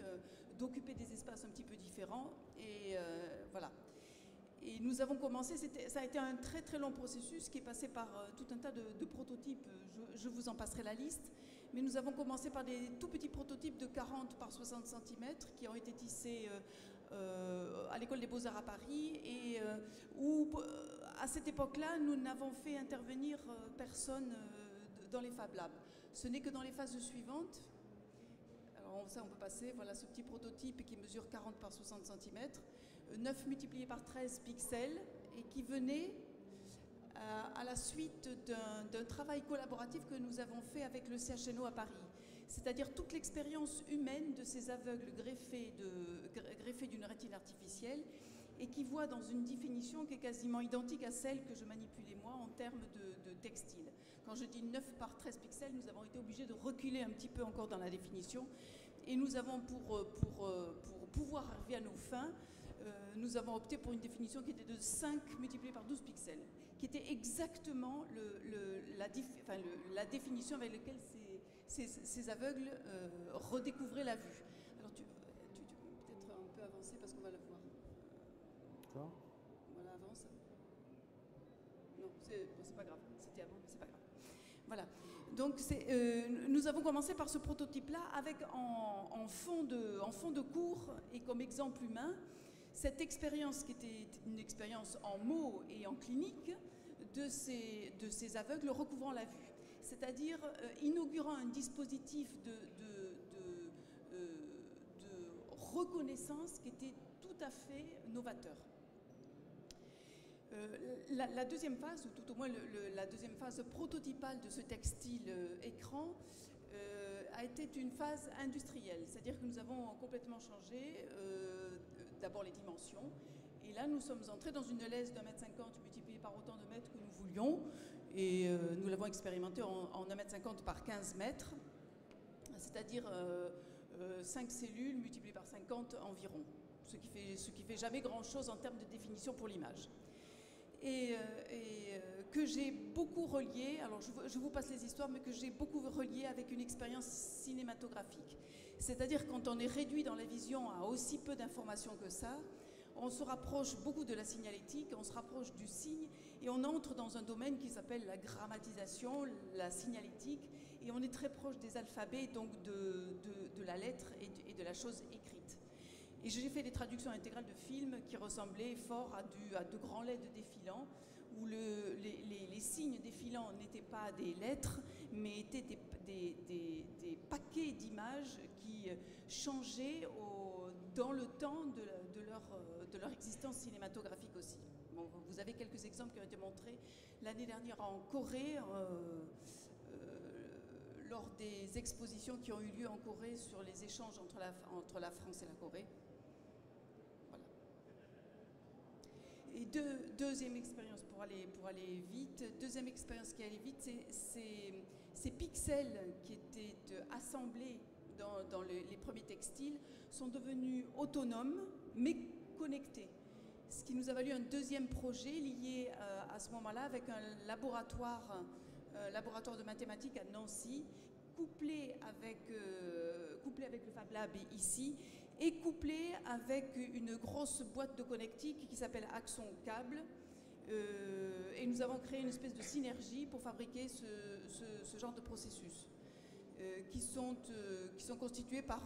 d'occuper des espaces un petit peu différents. Et voilà. Et nous avons commencé, ça a été un très très long processus qui est passé par tout un tas de prototypes, je vous en passerai la liste, mais nous avons commencé par des tout petits prototypes de 40 par 60 cm qui ont été tissés à l'École des Beaux-Arts à Paris et où à cette époque-là nous n'avons fait intervenir personne dans les Fab Labs. Ce n'est que dans les phases suivantes. Alors ça on peut passer, voilà ce petit prototype qui mesure 40 par 60 cm, 9 multiplié par 13 pixels et qui venait à la suite d'un travail collaboratif que nous avons fait avec le CHNO à Paris. C'est-à-dire toute l'expérience humaine de ces aveugles greffés d'une rétine artificielle et qui voient dans une définition qui est quasiment identique à celle que je manipulais moi en termes de textile. Quand je dis 9 par 13 pixels, nous avons été obligés de reculer un petit peu encore dans la définition et nous avons pour pouvoir arriver à nos fins, nous avons opté pour une définition qui était de 5 multiplié par 12 pixels, qui était exactement la définition avec laquelle ces aveugles redécouvraient la vue. Alors tu peux peut-être un peu avancer parce qu'on va la voir. D'accord. Voilà, avance. Non, c'est pas grave, c'était avant, mais c'est pas grave. Voilà. Donc nous avons commencé par ce prototype-là avec en fond de cours et comme exemple humain cette expérience qui était une expérience en mots et en clinique de ces aveugles recouvrant la vue. C'est-à-dire inaugurant un dispositif de reconnaissance qui était tout à fait novateur. La deuxième phase, ou tout au moins la deuxième phase prototypale de ce textile écran, a été une phase industrielle. C'est-à-dire que nous avons complètement changé d'abord les dimensions. Et là, nous sommes entrés dans une laisse d'1,50 m multipliée par autant de mètres que nous voulions. Et nous l'avons expérimenté en 1,50 m par 15 mètres, c'est-à-dire 5 cellules multipliées par 50 environ, ce qui fait jamais grand-chose en termes de définition pour l'image. Et que j'ai beaucoup relié, alors je vous passe les histoires, mais que j'ai beaucoup relié avec une expérience cinématographique. C'est-à-dire quand on est réduit dans la vision à aussi peu d'informations que ça, on se rapproche beaucoup de la signalétique, on se rapproche du signe, et on entre dans un domaine qui s'appelle la grammatisation, la signalétique, et on est très proche des alphabets, donc de la lettre et de la chose écrite. Et j'ai fait des traductions intégrales de films qui ressemblaient fort à de grands LED défilants, où les signes défilants n'étaient pas des lettres, mais étaient des paquets d'images qui changeaient dans le temps de leur existence cinématographique aussi. Bon, vous avez quelques exemples qui ont été montrés l'année dernière en Corée, lors des expositions qui ont eu lieu en Corée sur les échanges entre la France et la Corée. Et deuxième expérience pour aller vite, deuxième expérience qui allait vite, ces pixels qui étaient assemblés dans les premiers textiles sont devenus autonomes mais connectés. Ce qui nous a valu un deuxième projet lié à ce moment-là avec un laboratoire laboratoire de mathématiques à Nancy, couplé avec le Fab Lab ici, et couplé avec une grosse boîte de connectique qui s'appelle Axon Câble. Et nous avons créé une espèce de synergie pour fabriquer ce genre de processus. Qui sont constitués par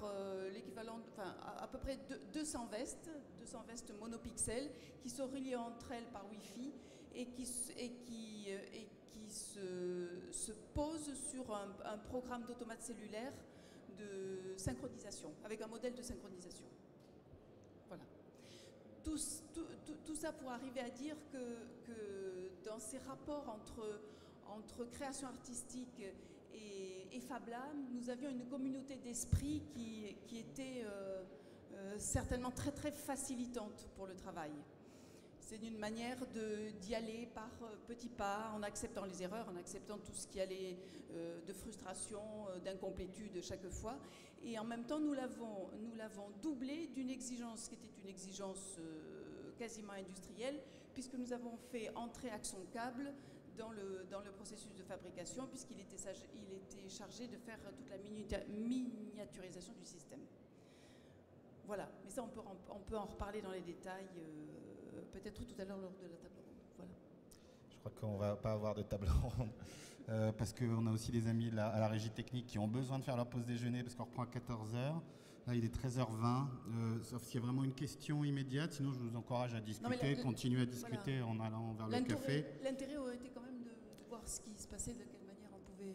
l'équivalent, à peu près 200 vestes monopixels qui sont reliées entre elles par Wi-Fi et qui se posent sur un programme d'automate cellulaire de synchronisation, avec un modèle de synchronisation. Voilà. Tout ça pour arriver à dire que dans ces rapports entre création artistique et Fab Lab, nous avions une communauté d'esprit qui était certainement très très facilitante pour le travail. C'est une manière d'y aller par petits pas, en acceptant les erreurs, en acceptant tout ce qui allait de frustration, d'incomplétude chaque fois. Et en même temps, nous l'avons doublé d'une exigence qui était une exigence quasiment industrielle, puisque nous avons fait entrer Axon Câble dans le processus de fabrication, puisqu'il était chargé de faire toute la miniaturisation du système. Voilà, mais ça on peut en reparler dans les détails, peut-être tout à l'heure lors de la table ronde. Voilà. Je crois qu'on ne va pas avoir de table ronde, parce qu'on a aussi des amis à la régie technique qui ont besoin de faire leur pause déjeuner, parce qu'on reprend à 14h. Là, il est 13h20, sauf s'il y a vraiment une question immédiate, sinon je vous encourage à discuter, continuer à discuter en allant vers le café. L'intérêt aurait été quand même de voir ce qui se passait, de quelle manière on pouvait...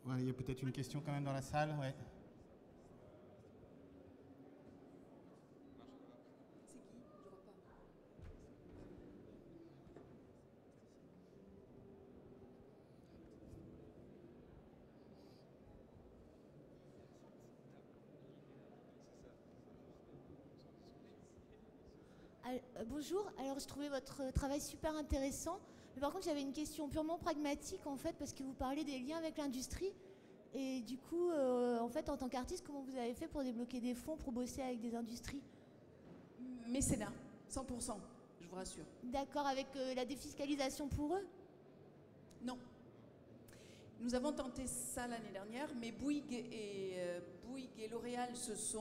Ouais, il y a peut-être une question quand même dans la salle, ouais. C'est qui? Je vois pas. Bonjour, alors je trouvais votre travail super intéressant, mais par contre j'avais une question purement pragmatique en fait, parce que vous parlez des liens avec l'industrie, et du coup, en fait, en tant qu'artiste, comment vous avez fait pour débloquer des fonds pour bosser avec des industries? Mécénat, 100%, je vous rassure. D'accord, avec la défiscalisation pour eux? Non. Nous avons tenté ça l'année dernière, mais Bouygues et L'Oréal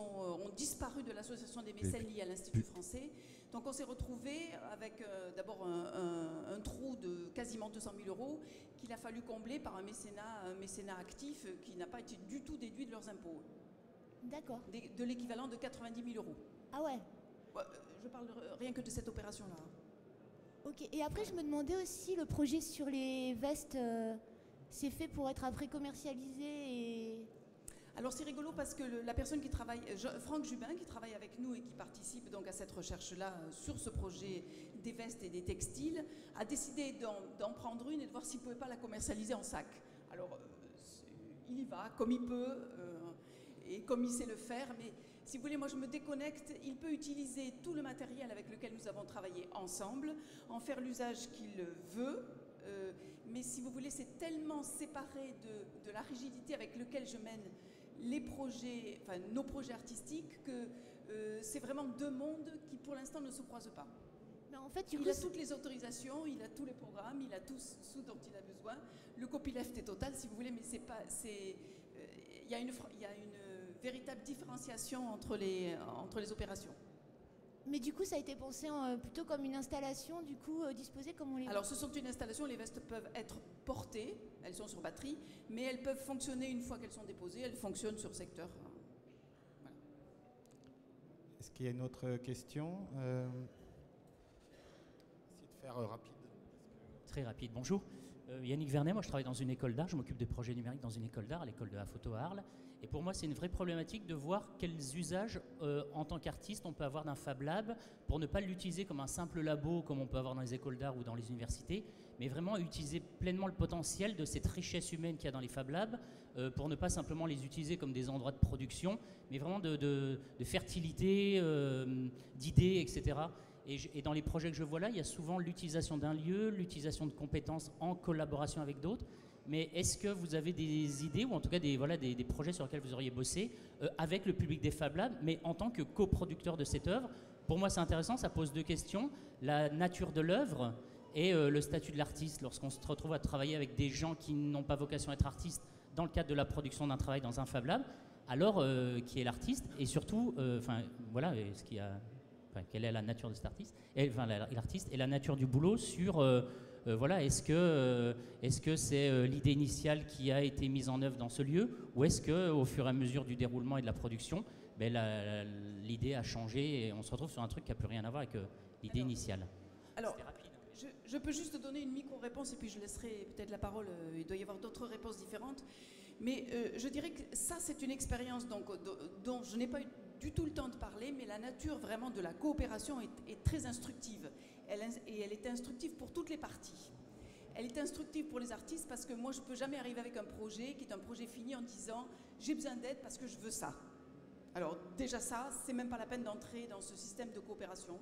ont disparu de l'association des mécènes liée à l'Institut français. Donc on s'est retrouvé avec d'abord un trou de quasiment 200 000 € qu'il a fallu combler par un mécénat actif qui n'a pas été du tout déduit de leurs impôts. D'accord. De l'équivalent de 90 000 €. Ah ouais. Je parle rien que de cette opération-là. Ok, et après je me demandais aussi, le projet sur les vestes, c'est fait pour être après commercialisé et... Alors c'est rigolo parce que la personne qui travaille, Franck Jubin, qui travaille avec nous et qui participe donc à cette recherche-là sur ce projet des vestes et des textiles, a décidé d'en prendre une et de voir s'il ne pouvait pas la commercialiser en sac. Alors il y va comme il peut et comme il sait le faire, mais si vous voulez, moi je me déconnecte, il peut utiliser tout le matériel avec lequel nous avons travaillé ensemble, en faire l'usage qu'il veut, mais si vous voulez, c'est tellement séparé de la rigidité avec laquelle je mène les projets, enfin nos projets artistiques, que c'est vraiment deux mondes qui pour l'instant ne se croisent pas. Mais en fait, il a toutes les autorisations, il a tous les programmes, il a tout ce dont il a besoin. Le copyleft est total, si vous voulez, mais c'est pas, il y a une véritable différenciation entre les opérations. Mais du coup, ça a été pensé plutôt comme une installation, du coup, disposée comme on les... Alors, ce sont une installation, les vestes peuvent être portées, elles sont sur batterie, mais elles peuvent fonctionner une fois qu'elles sont déposées, elles fonctionnent sur secteur. Voilà. Est-ce qu'il y a une autre question? Essayez de faire rapide. Très rapide, bonjour. Yannick Vernet, moi je travaille dans une école d'art, je m'occupe des projets numériques dans une école d'art, l'école de la photo à Arles. Et pour moi, c'est une vraie problématique de voir quels usages, en tant qu'artiste, on peut avoir d'un Fab Lab pour ne pas l'utiliser comme un simple labo, comme on peut avoir dans les écoles d'art ou dans les universités, mais vraiment utiliser pleinement le potentiel de cette richesse humaine qu'il y a dans les Fab Labs, pour ne pas simplement les utiliser comme des endroits de production, mais vraiment de fertilité, d'idées, etc. Et dans les projets que je vois là, il y a souvent l'utilisation d'un lieu, l'utilisation de compétences en collaboration avec d'autres. Mais est-ce que vous avez des idées, ou en tout cas des projets sur lesquels vous auriez bossé avec le public des Fab Labs, mais en tant que coproducteur de cette œuvre? Pour moi, c'est intéressant, ça pose deux questions. La nature de l'œuvre et le statut de l'artiste lorsqu'on se retrouve à travailler avec des gens qui n'ont pas vocation à être artistes dans le cadre de la production d'un travail dans un Fab Lab. Alors, qui est l'artiste et surtout, voilà, quelle est la nature de cet artiste, l'artiste et la nature du boulot sur, voilà, est-ce que c'est l'idée initiale qui a été mise en œuvre dans ce lieu, ou est-ce que au fur et à mesure du déroulement et de la production, l'idée a changé et on se retrouve sur un truc qui n'a plus rien à voir avec l'idée initiale. Alors, je peux juste donner une micro-réponse et puis je laisserai peut-être la parole. Il doit y avoir d'autres réponses différentes. Mais je dirais que ça, c'est une expérience dont je n'ai pas eu du tout le temps de parler, mais la nature vraiment de la coopération est très instructive. Elle est instructive pour toutes les parties. Elle est instructive pour les artistes parce que moi, je ne peux jamais arriver avec un projet qui est un projet fini en disant « j'ai besoin d'aide parce que je veux ça ». Alors déjà ça, c'est même pas la peine d'entrer dans ce système de coopération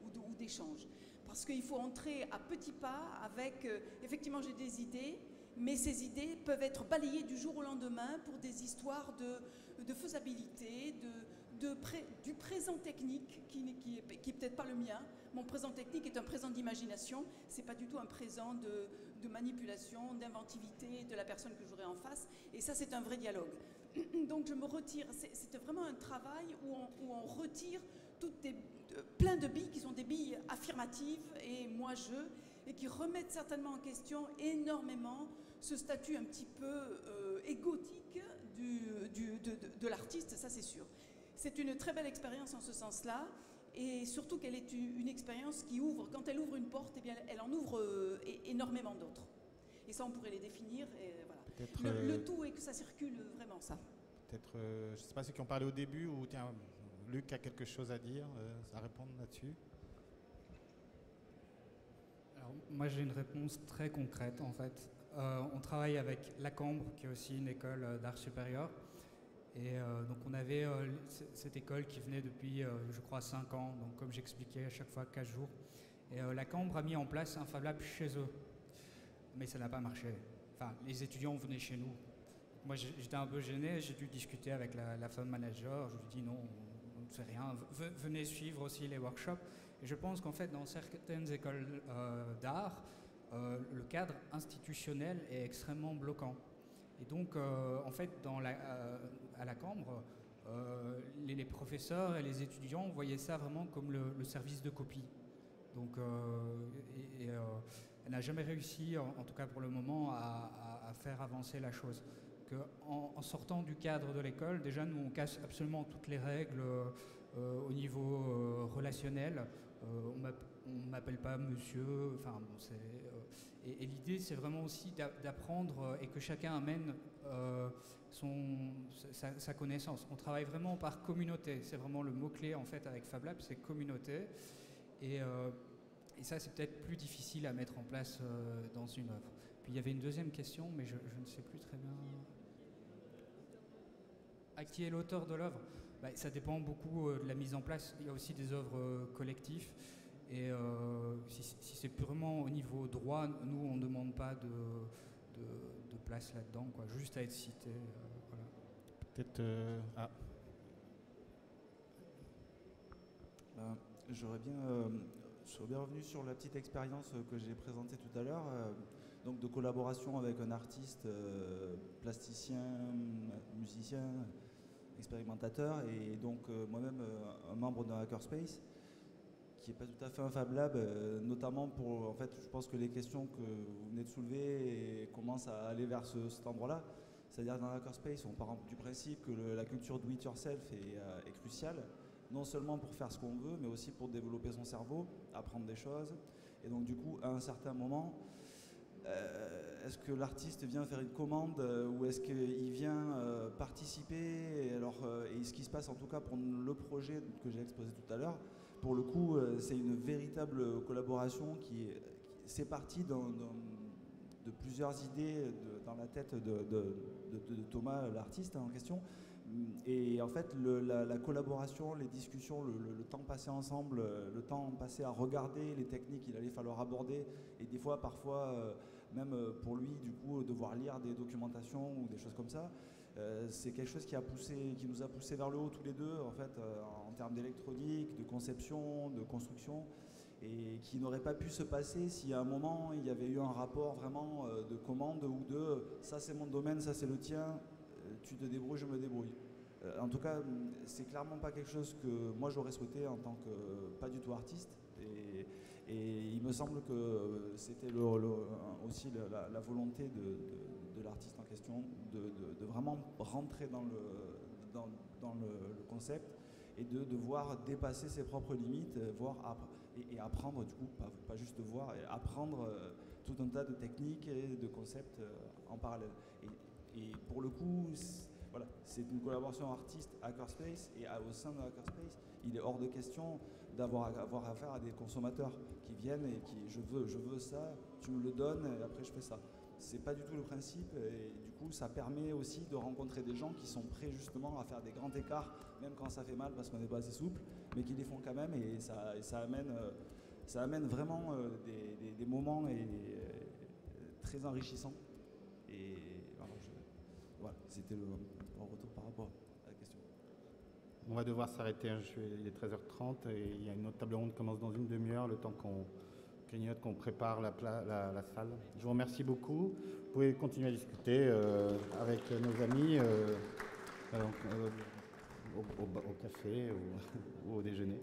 ou d'échange. Parce qu'il faut entrer à petits pas avec, effectivement j'ai des idées, mais ces idées peuvent être balayées du jour au lendemain pour des histoires de faisabilité, du présent technique qui n'est peut-être pas le mien. Mon présent technique est un présent d'imagination, c'est pas du tout un présent de manipulation, d'inventivité de la personne que j'aurai en face, et ça c'est un vrai dialogue. Donc je me retire, c'est vraiment un travail où on retire plein de billes qui sont des billes affirmatives et et qui remettent certainement en question énormément ce statut un petit peu égotique de l'artiste, ça c'est sûr. C'est une très belle expérience en ce sens-là, et surtout qu'elle est une expérience qui ouvre, quand elle ouvre une porte, eh bien, elle en ouvre énormément d'autres. Et ça on pourrait les définir, et voilà. Le tout est que ça circule vraiment, ça. Peut-être, je ne sais pas ceux qui ont parlé au début, ou tiens, Luc a quelque chose à dire, à répondre là-dessus. Alors, moi j'ai une réponse très concrète en fait. On travaille avec la Cambre, qui est aussi une école d'art supérieur. Et donc on avait cette école qui venait depuis, je crois, 5 ans. Donc comme j'expliquais, à chaque fois 15 jours. Et la Cambre a mis en place un Fab Lab chez eux. Mais ça n'a pas marché. Enfin, les étudiants venaient chez nous. Moi, j'étais un peu gêné, j'ai dû discuter avec la femme manager. Je lui ai dit non, on ne fait rien. Venez suivre aussi les workshops. Et je pense qu'en fait, dans certaines écoles d'art, le cadre institutionnel est extrêmement bloquant. Et donc, en fait, à la Cambre, les professeurs et les étudiants voyaient ça vraiment comme le service de copie. Donc, elle n'a jamais réussi, en tout cas pour le moment, à faire avancer la chose. En sortant du cadre de l'école, déjà nous on casse absolument toutes les règles au niveau relationnel. On m'appelle pas monsieur, enfin bon, et l'idée c'est vraiment aussi d'apprendre et que chacun amène sa connaissance. On travaille vraiment par communauté, c'est vraiment le mot-clé en fait avec Fab Lab, c'est communauté. Et ça c'est peut-être plus difficile à mettre en place dans une œuvre. Puis il y avait une deuxième question, mais je ne sais plus très bien. À qui est l'auteur de l'œuvre ? Ça dépend beaucoup de la mise en place. Il y a aussi des œuvres collectives. Et si c'est purement au niveau droit, nous, on ne demande pas de place là-dedans, quoi, juste à être cité. Voilà. Peut-être... J'aurais bien revenu sur la petite expérience que j'ai présentée tout à l'heure. Donc de collaboration avec un artiste, plasticien, musicien, expérimentateur, et donc moi-même un membre d'un hackerspace, qui n'est pas tout à fait un Fab Lab, notamment pour, en fait, je pense que les questions que vous venez de soulever commencent à aller vers cet endroit-là. C'est-à-dire dans un hackerspace, on part du principe que la culture do it yourself est cruciale, non seulement pour faire ce qu'on veut, mais aussi pour développer son cerveau, apprendre des choses. Et donc du coup, à un certain moment, est-ce que l'artiste vient faire une commande ou est-ce qu'il vient participer et ce qui se passe en tout cas pour le projet que j'ai exposé tout à l'heure, pour le coup, c'est une véritable collaboration c'est parti de plusieurs idées dans la tête de Thomas, l'artiste en question. Et en fait, la collaboration, les discussions, le temps passé ensemble, le temps passé à regarder les techniques qu'il allait falloir aborder, et des fois, parfois, même pour lui, du coup, devoir lire des documentations ou des choses comme ça, c'est quelque chose qui nous a poussé vers le haut tous les deux, en fait, en termes d'électronique, de conception, de construction. et qui n'aurait pas pu se passer si à un moment il y avait eu un rapport vraiment de commande ou de ça c'est mon domaine, ça c'est le tien, tu te débrouilles, je me débrouille. En tout cas, c'est clairement pas quelque chose que moi j'aurais souhaité en tant que pas du tout artiste. Et il me semble que c'était aussi la volonté de l'artiste en question de vraiment rentrer dans le concept et de devoir dépasser ses propres limites, et apprendre, du coup, pas juste voir, et apprendre tout un tas de techniques et de concepts en parallèle. Et pour le coup, voilà, c'est une collaboration artiste-hackerspace, et au sein de hackerspace, il est hors de question d'avoir affaire à des consommateurs qui viennent et qui je veux ça, tu me le donnes et après je fais ça. C'est pas du tout le principe, et du coup ça permet aussi de rencontrer des gens qui sont prêts justement à faire des grands écarts, même quand ça fait mal parce qu'on n'est pas assez souple, mais qui les font quand même, et ça amène vraiment des moments très enrichissants. Et voilà, c'était le retour par rapport à la question. On va devoir s'arrêter, il est 13h30 et il y a une autre table ronde qui commence dans une demi-heure, le temps qu'on clignote, qu'on prépare la salle. Je vous remercie beaucoup. Vous pouvez continuer à discuter avec nos amis au café ou au déjeuner.